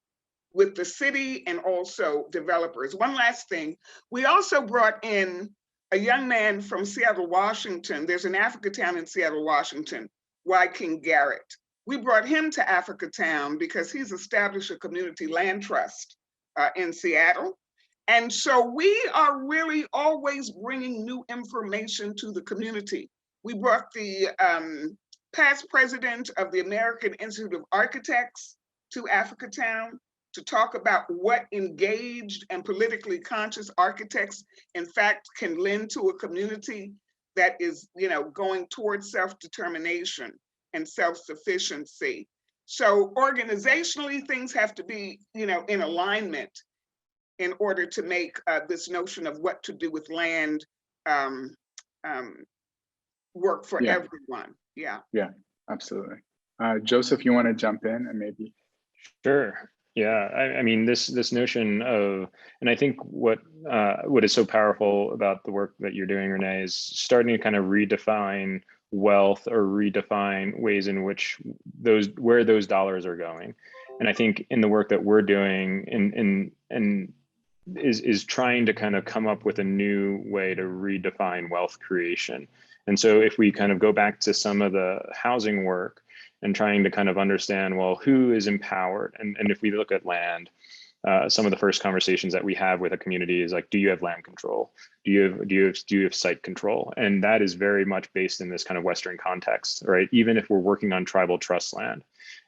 with the city and also developers. One last thing, we also brought in a young man from Seattle, Washington. There's an Africatown in Seattle, Washington, King Garrett. We brought him to Africatown because he's established a community land trust in Seattle. And so we are really always bringing new information to the community. We brought the past president of the American Institute of Architects to Africatown to talk about what engaged and politically conscious architects, in fact, can lend to a community that is, going towards self-determination and self-sufficiency. So organizationally, things have to be, in alignment in order to make this notion of what to do with land work for everyone. Yeah. Yeah, absolutely. Joseph, you want to jump in and maybe? Sure. Yeah, I mean, this notion of, and I think what is so powerful about the work that you're doing, Renee, is starting to kind of redefine wealth or redefine ways in which where those dollars are going. And I think in the work that we're doing is trying to kind of come up with a new way to redefine wealth creation. And so if we kind of go back to some of the housing work and trying to kind of understand, well, who is empowered? And if we look at land, some of the first conversations that we have with a community is like, do you have land control? Do you have site control? And that is very much based in this kind of Western context, right? Even if we're working on tribal trust land.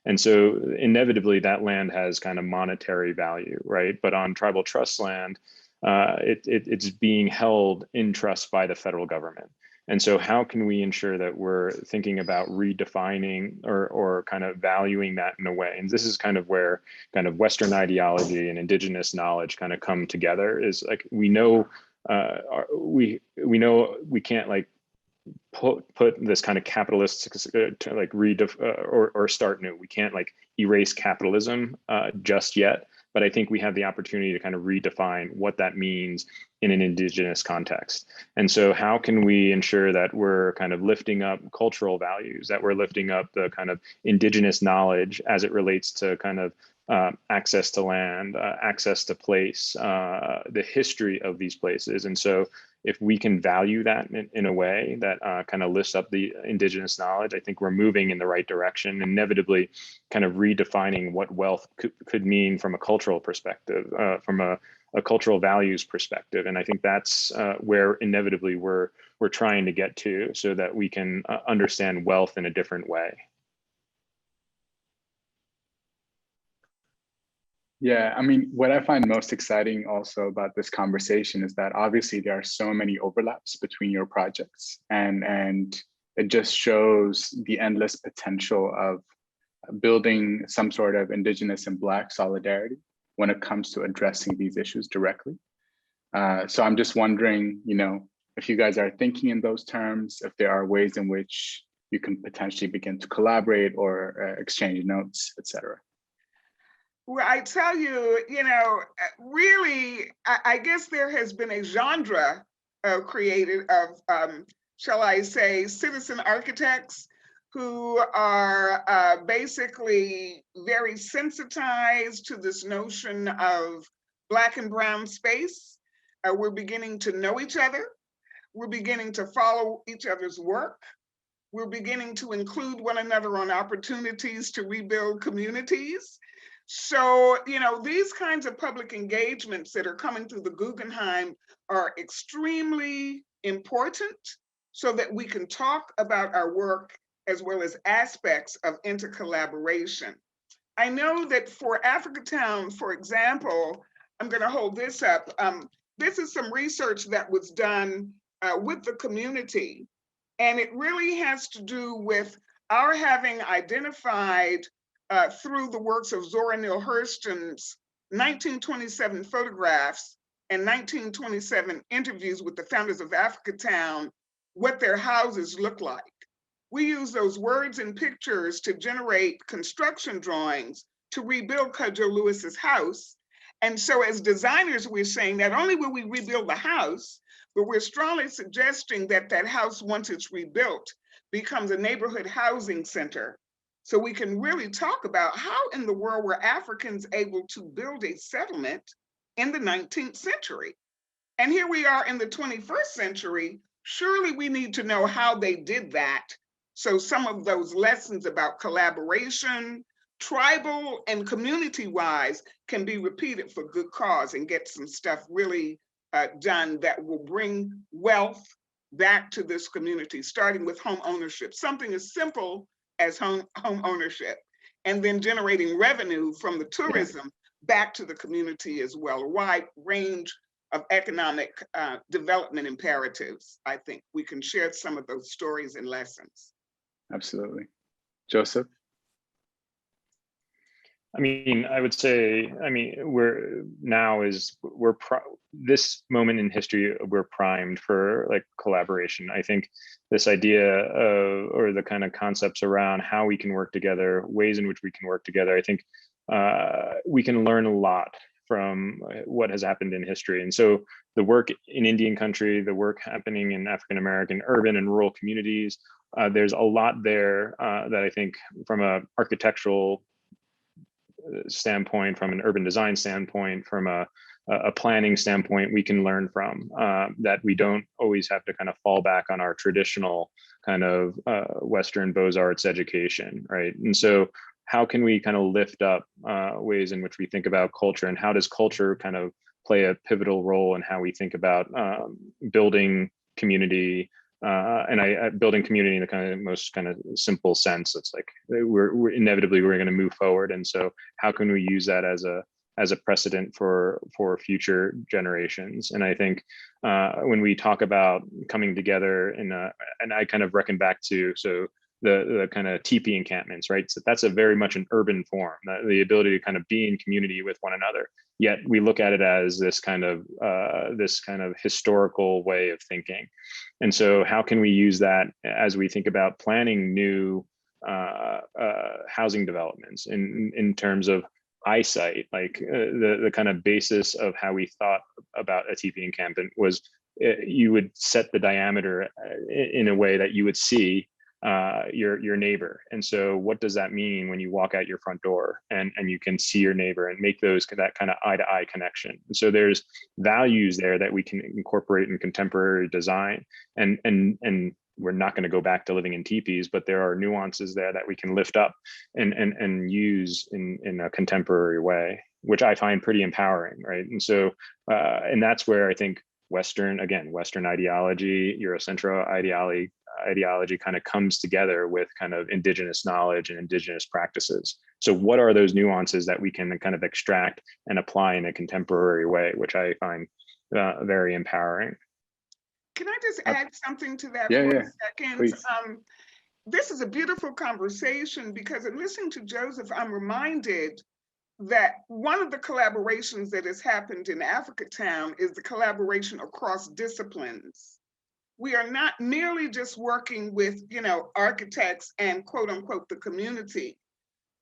And so inevitably that land has kind of monetary value, right? But on tribal trust land, it's being held in trust by the federal government. And so how can we ensure that we're thinking about redefining or kind of valuing that in a way? And this is kind of where kind of Western ideology and indigenous knowledge kind of come together, is like, we know we can't like put this kind of capitalist to like or start new. We can't like erase capitalism just yet. But I think we have the opportunity to kind of redefine what that means in an indigenous context. And so how can we ensure that we're kind of lifting up cultural values, that we're lifting up the kind of indigenous knowledge as it relates to kind of access to land, access to place, the history of these places. And so if we can value that in a way that kind of lifts up the indigenous knowledge, I think we're moving in the right direction, inevitably kind of redefining what wealth could mean from a cultural perspective, from a a cultural values perspective. And I think that's where inevitably we're trying to get to, so that we can understand wealth in a different way. Yeah, I mean, what I find most exciting also about this conversation is that obviously there are so many overlaps between your projects, and it just shows the endless potential of building some sort of Indigenous and Black solidarity when it comes to addressing these issues directly. So I'm just wondering, if you guys are thinking in those terms, if there are ways in which you can potentially begin to collaborate or exchange notes, et cetera. Well, I tell you, really, I guess there has been a genre created of, shall I say, citizen architects who are basically very sensitized to this notion of Black and brown space. We're beginning to know each other. We're beginning to follow each other's work. We're beginning to include one another on opportunities to rebuild communities. So, these kinds of public engagements that are coming through the Guggenheim are extremely important so that we can talk about our work as well as aspects of intercollaboration. I know that for Africatown, for example, I'm going to hold this up. This is some research that was done with the community, and it really has to do with our having identified through the works of Zora Neale Hurston's 1927 photographs and 1927 interviews with the founders of Africatown, what their houses look like. We use those words and pictures to generate construction drawings to rebuild Cudjoe Lewis's house. And so as designers, we're saying not only will we rebuild the house, but we're strongly suggesting that that house, once it's rebuilt, becomes a neighborhood housing center. So we can really talk about how in the world were Africans able to build a settlement in the 19th century. And here we are in the 21st century. Surely we need to know how they did that. So some of those lessons about collaboration, tribal and community-wise, can be repeated for good cause and get some stuff really done that will bring wealth back to this community, starting with home ownership, something as simple as home ownership, and then generating revenue from the tourism back to the community as well. A wide range of economic development imperatives. I think we can share some of those stories and lessons. Absolutely. Joseph? I mean, I would say, this moment in history, we're primed for like collaboration. I think this idea of, or the kind of concepts around how we can work together, ways in which we can work together, I think we can learn a lot from what has happened in history. And so the work in Indian country, the work happening in African-American urban and rural communities, there's a lot there that I think from an architectural standpoint, from an urban design standpoint, from a planning standpoint, we can learn from, that we don't always have to kind of fall back on our traditional kind of Western Beaux-Arts education, right? And so how can we kind of lift up ways in which we think about culture, and how does culture kind of play a pivotal role in how we think about building community, building community in the kind of most kind of simple sense. It's like we're inevitably going to move forward, and so how can we use that as a precedent for future generations? And I think when we talk about coming together and I kind of reckon back to the kind of teepee encampments, right? So that's a very much an urban form, the ability to kind of be in community with one another. Yet we look at it as this kind of historical way of thinking. And so how can we use that as we think about planning new housing developments in terms of eyesight? Like the kind of basis of how we thought about a teepee encampment was you would set the diameter in a way that you would see your neighbor. And so what does that mean when you walk out your front door and you can see your neighbor and make that kind of eye-to-eye connection? And so there's values there that we can incorporate in contemporary design, and we're not going to go back to living in teepees, but there are nuances there that we can lift up and use in a contemporary way. which I find pretty empowering, right? And so, and that's where I think Western ideology, Eurocentral ideology kind of comes together with kind of indigenous knowledge and indigenous practices. So what are those nuances that we can kind of extract and apply in a contemporary way, which I find very empowering. Can I just add something to that Yeah, for yeah, a second? please. This is a beautiful conversation because in listening to Joseph, I'm reminded that one of the collaborations that has happened in Africatown is the collaboration across disciplines. We are not merely just working with, architects and quote unquote the community,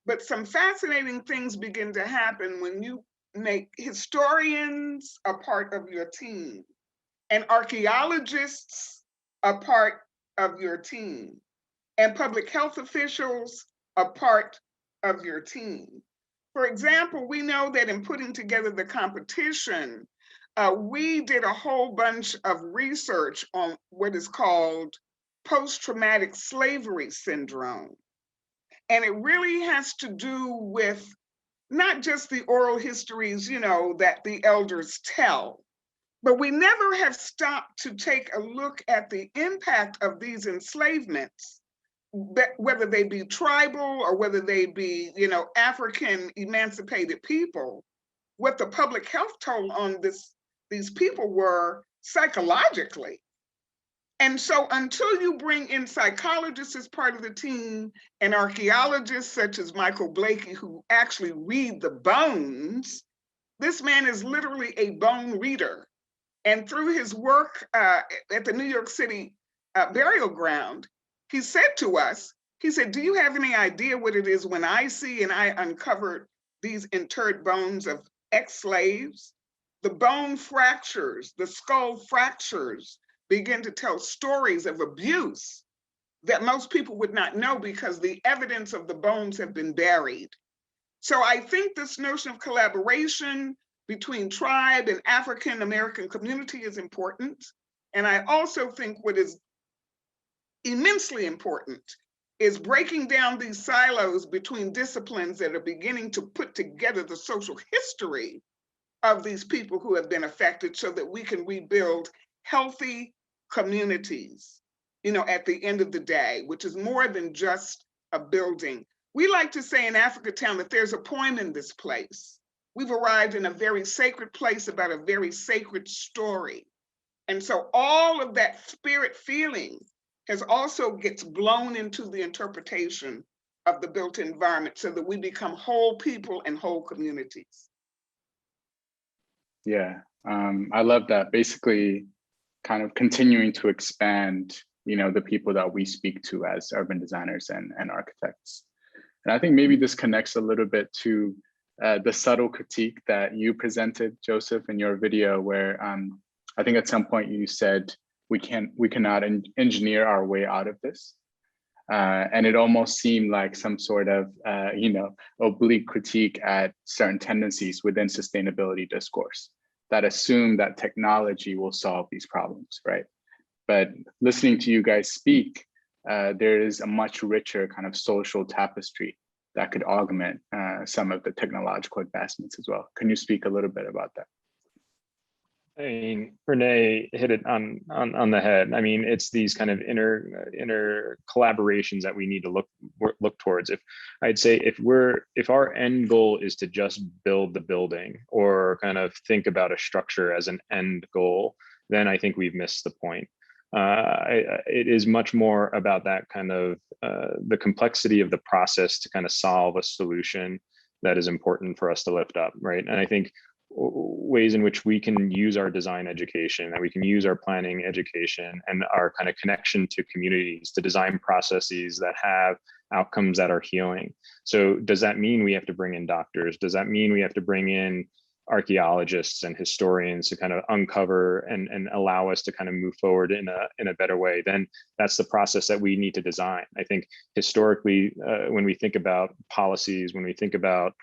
but some fascinating things begin to happen when you make historians a part of your team and archaeologists a part of your team and public health officials a part of your team. For example, we know that in putting together the competition, we did a whole bunch of research on what is called post-traumatic slavery syndrome. And it really has to do with not just the oral histories, that the elders tell, but we never have stopped to take a look at the impact of these enslavements, whether they be tribal or whether they be, African emancipated people, what the public health toll on these people were psychologically. And so until you bring in psychologists as part of the team and archaeologists such as Michael Blakey, who actually read the bones, this man is literally a bone reader. And through his work at the New York City burial ground, he said to us, he said, do you have any idea what it is when I see and I uncovered these interred bones of ex-slaves? The bone fractures, the skull fractures begin to tell stories of abuse that most people would not know because the evidence of the bones have been buried. So I think this notion of collaboration between tribe and African American community is important. And I also think what is immensely important is breaking down these silos between disciplines that are beginning to put together the social history of these people who have been affected so that we can rebuild healthy communities, at the end of the day, which is more than just a building. We like to say in Africatown that there's a poem in this place. We've arrived in a very sacred place about a very sacred story. And so all of that spirit feeling has also gets blown into the interpretation of the built environment so that we become whole people and whole communities. Yeah, I love that. Basically, kind of continuing to expand, the people that we speak to as urban designers and architects. And I think maybe this connects a little bit to the subtle critique that you presented, Joseph, in your video, where I think at some point you said we cannot engineer our way out of this. And it almost seemed like some sort of, oblique critique at certain tendencies within sustainability discourse that assume that technology will solve these problems, right? But listening to you guys speak, there is a much richer kind of social tapestry that could augment some of the technological advancements as well. Can you speak a little bit about that? I mean, Renee hit it on the head. I mean, it's these kind of inner collaborations that we need to look towards. If I'd say if our end goal is to just build the building or kind of think about a structure as an end goal, then I think we've missed the point. It is much more about that kind of the complexity of the process to kind of solve a solution that is important for us to lift up, right? And I think ways in which we can use our design education and we can use our planning education and our kind of connection to communities to design processes that have outcomes that are healing. So does that mean we have to bring in doctors? Does that mean we have to bring in archaeologists and historians to kind of uncover and allow us to kind of move forward in a better way? Then that's the process that we need to design. I think historically, when we think about policies, when we think about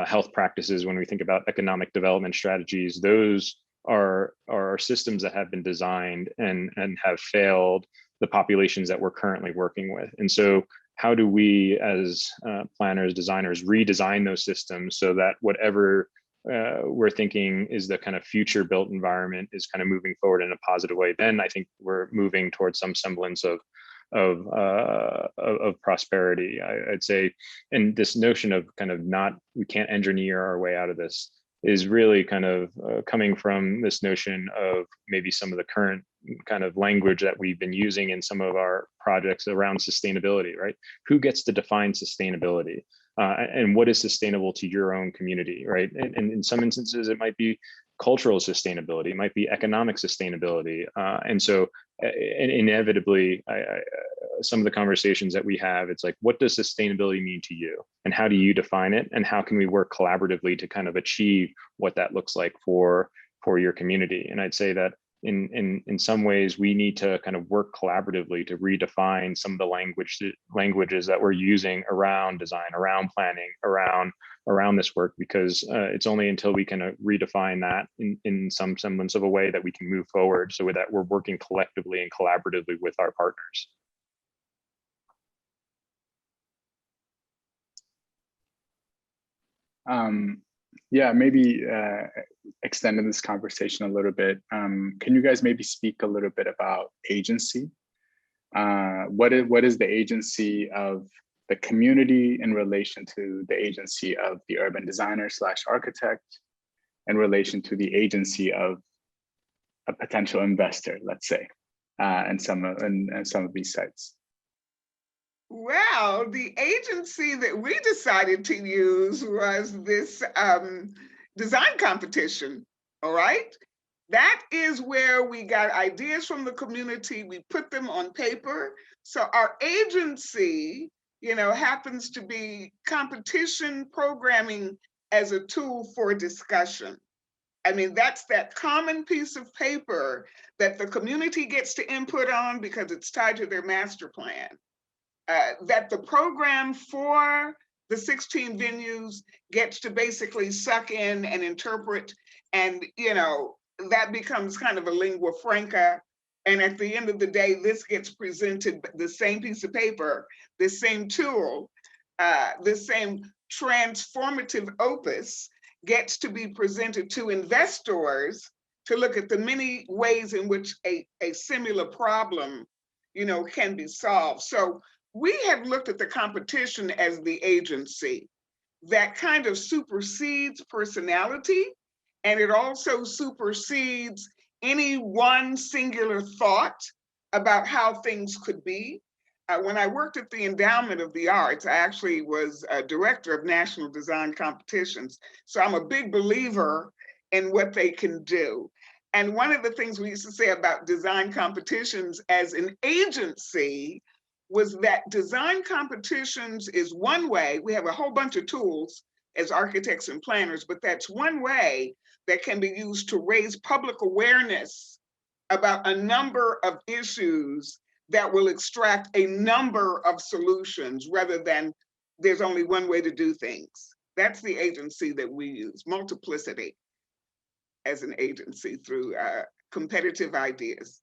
health practices, when we think about economic development strategies, those are systems that have been designed and have failed the populations that we're currently working with. And so how do we as planners, designers, redesign those systems so that whatever we're thinking is the kind of future built environment is kind of moving forward in a positive way, then I think we're moving towards some semblance of prosperity. I'd say, and this notion of kind of we can't engineer our way out of this is really kind of coming from this notion of maybe some of the current kind of language that we've been using in some of our projects around sustainability, right? Who gets to define sustainability? And what is sustainable to your own community, right? And in some instances, it might be cultural sustainability, it might be economic sustainability. And so inevitably, some of the conversations that we have, it's like, what does sustainability mean to you? And how do you define it? And how can we work collaboratively to kind of achieve what that looks like for your community? And I'd say that in some ways, we need to kind of work collaboratively to redefine some of the languages that we're using around design, around planning, around this work, because it's only until we can redefine that in some semblance of a way that we can move forward, so that we're working collectively and collaboratively with our partners. Yeah, maybe extending this conversation a little bit. Can you guys maybe speak a little bit about agency? What is the agency of the community in relation to the agency of the urban designer / architect, in relation to the agency of a potential investor, let's say, and some of these sites? Well, the agency that we decided to use was this design competition, all right? That is where we got ideas from the community, we put them on paper. So our agency, happens to be competition programming as a tool for discussion. I mean, that's that common piece of paper that the community gets to input on because it's tied to their master plan. That the program for the 16 venues gets to basically suck in and interpret, and that becomes kind of a lingua franca. And at the end of the day, this gets presented, the same piece of paper, this same tool, this same transformative opus gets to be presented to investors to look at the many ways in which a similar problem, can be solved. So we have looked at the competition as the agency that kind of supersedes personality, and it also supersedes any one singular thought about how things could be. When I worked at the Endowment of the Arts, I actually was a director of national design competitions. So I'm a big believer in what they can do. And one of the things we used to say about design competitions as an agency was that design competitions is one way. We have a whole bunch of tools as architects and planners, but that's one way that can be used to raise public awareness about a number of issues that will extract a number of solutions rather than there's only one way to do things. That's the agency that we use, multiplicity as an agency through competitive ideas.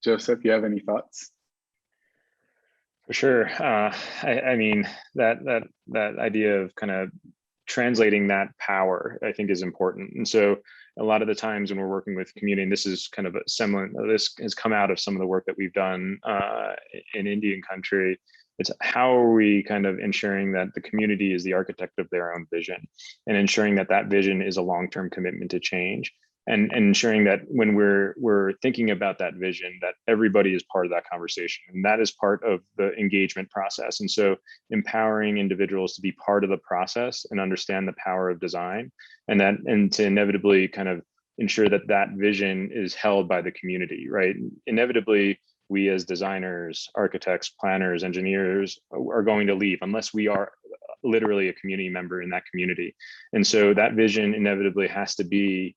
Joseph, you have any thoughts? For sure. I mean, that idea of kind of translating that power, I think, is important. And so a lot of the times when we're working with community, and this is kind of a similar, this has come out of some of the work that we've done in Indian country, it's how are we kind of ensuring that the community is the architect of their own vision, and ensuring that that vision is a long-term commitment to change. And ensuring that when we're thinking about that vision, that everybody is part of that conversation, and that is part of the engagement process. And so empowering individuals to be part of the process and understand the power of design, and to inevitably kind of ensure that that vision is held by the community, right? Inevitably, we as designers, architects, planners, engineers are going to leave unless we are literally a community member in that community. And so that vision inevitably has to be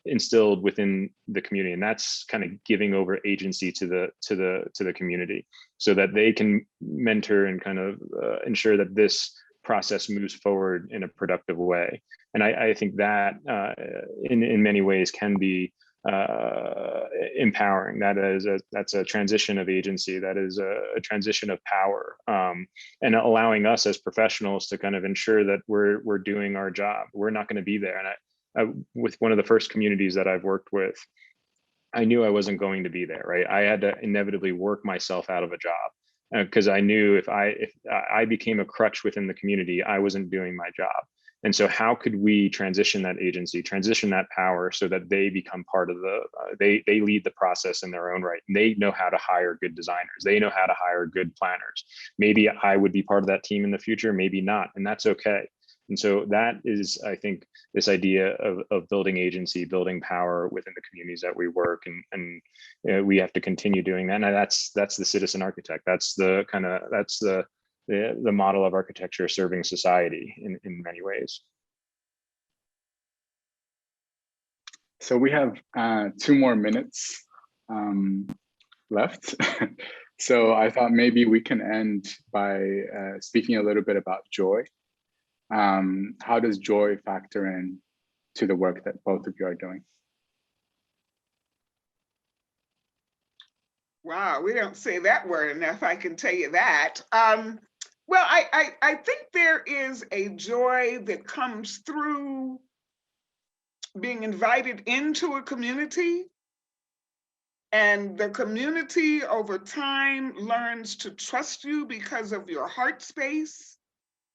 instilled within the community, and that's kind of giving over agency to the community, so that they can mentor and kind of ensure that this process moves forward in a productive way. And I think that in many ways can be empowering. That's a transition of agency. That is a transition of power, and allowing us as professionals to kind of ensure that we're doing our job. We're not going to be there. And with one of the first communities that I've worked with, I knew I wasn't going to be there, right? I had to inevitably work myself out of a job because I knew if I became a crutch within the community, I wasn't doing my job. And so how could we transition that agency, transition that power so that they become part of they lead the process in their own right. And they know how to hire good designers. They know how to hire good planners. Maybe I would be part of that team in the future, maybe not, and that's okay. And so that is, I think, this idea of building agency, building power within the communities that we work, and we have to continue doing that. And that's the citizen architect. That's the model of architecture serving society in many ways. So we have 2 more minutes left. So I thought maybe we can end by speaking a little bit about joy. How does joy factor in to the work that both of you are doing? Wow, we don't say that word enough, I can tell you that. Well, I think there is a joy that comes through being invited into a community, and the community over time learns to trust you because of your heart space,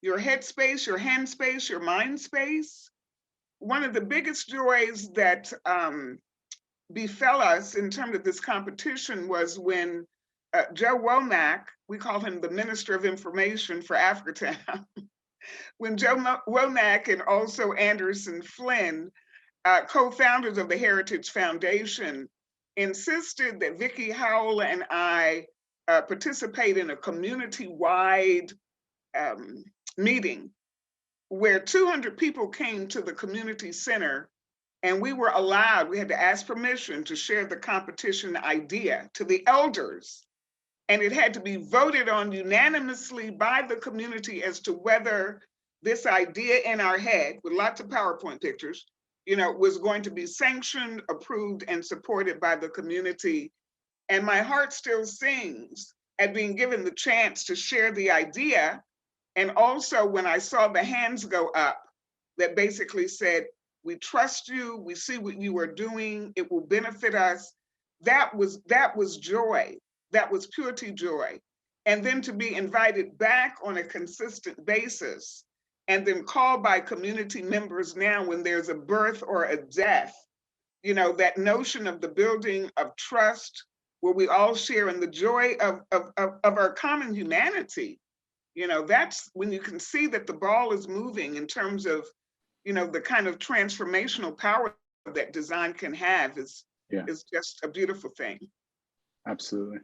your head space, your hand space, your mind space. One of the biggest joys that befell us in terms of this competition was when Joe Womack, we call him the Minister of Information for Africatown, when Joe Womack and also Anderson Flynn, co-founders of the Heritage Foundation, insisted that Vicki Howell and I participate in a community-wide meeting where 200 people came to the community center, and we were allowed, we had to ask permission to share the competition idea to the elders. And it had to be voted on unanimously by the community as to whether this idea in our head, with lots of PowerPoint pictures, was going to be sanctioned, approved, and supported by the community. And my heart still sings at being given the chance to share the idea. And also when I saw the hands go up that basically said, we trust you, we see what you are doing, it will benefit us. That was joy. That was purity joy. And then to be invited back on a consistent basis and then called by community members now when there's a birth or a death, that notion of the building of trust where we all share in the joy of our common humanity. That's when you can see that the ball is moving in terms of, the kind of transformational power that design can have is just a beautiful thing. Absolutely.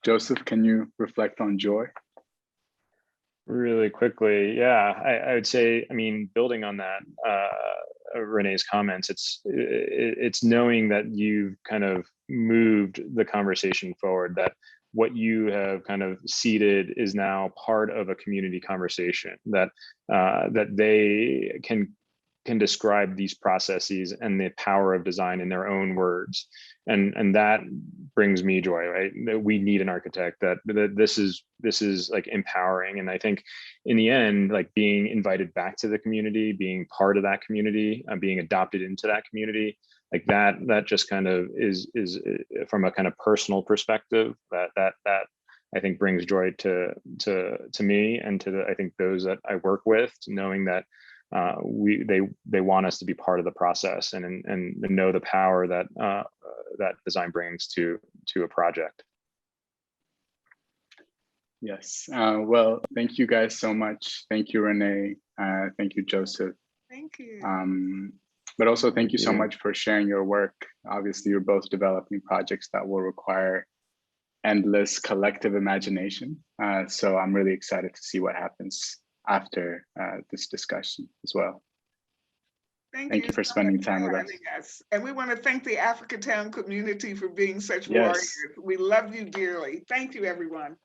Joseph, can you reflect on joy? Really quickly, yeah, I would say, building on that, Renee's comments, it's knowing that you've kind of moved the conversation forward, that what you have kind of seeded is now part of a community conversation, that they can describe these processes and the power of design in their own words. And that brings me joy, right? That we need an architect, that this is like empowering. And I think in the end, like being invited back to the community, being part of that community, being adopted into that community, like that just kind of is from a kind of personal perspective, that I think brings joy to me and to I think those that I work with, knowing that they want us to be part of the process and know the power that that design brings to a project. Yes. Well, thank you guys so much. Thank you, Renee. Thank you, Joseph. Thank you. But also thank you so much for sharing your work. Obviously, you're both developing projects that will require endless collective imagination. So I'm really excited to see what happens after this discussion as well. Thank you for spending time with us. And we want to thank the Africatown community for being such warriors. We love you dearly. Thank you, everyone.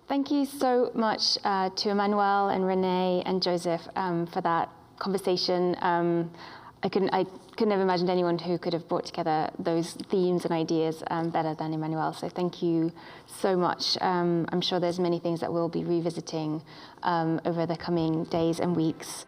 Thank you so much to Emmanuel and Renee and Joseph for that conversation. I couldn't have imagined anyone who could have brought together those themes and ideas better than Emmanuel. So thank you so much. I'm sure there's many things that we'll be revisiting over the coming days and weeks.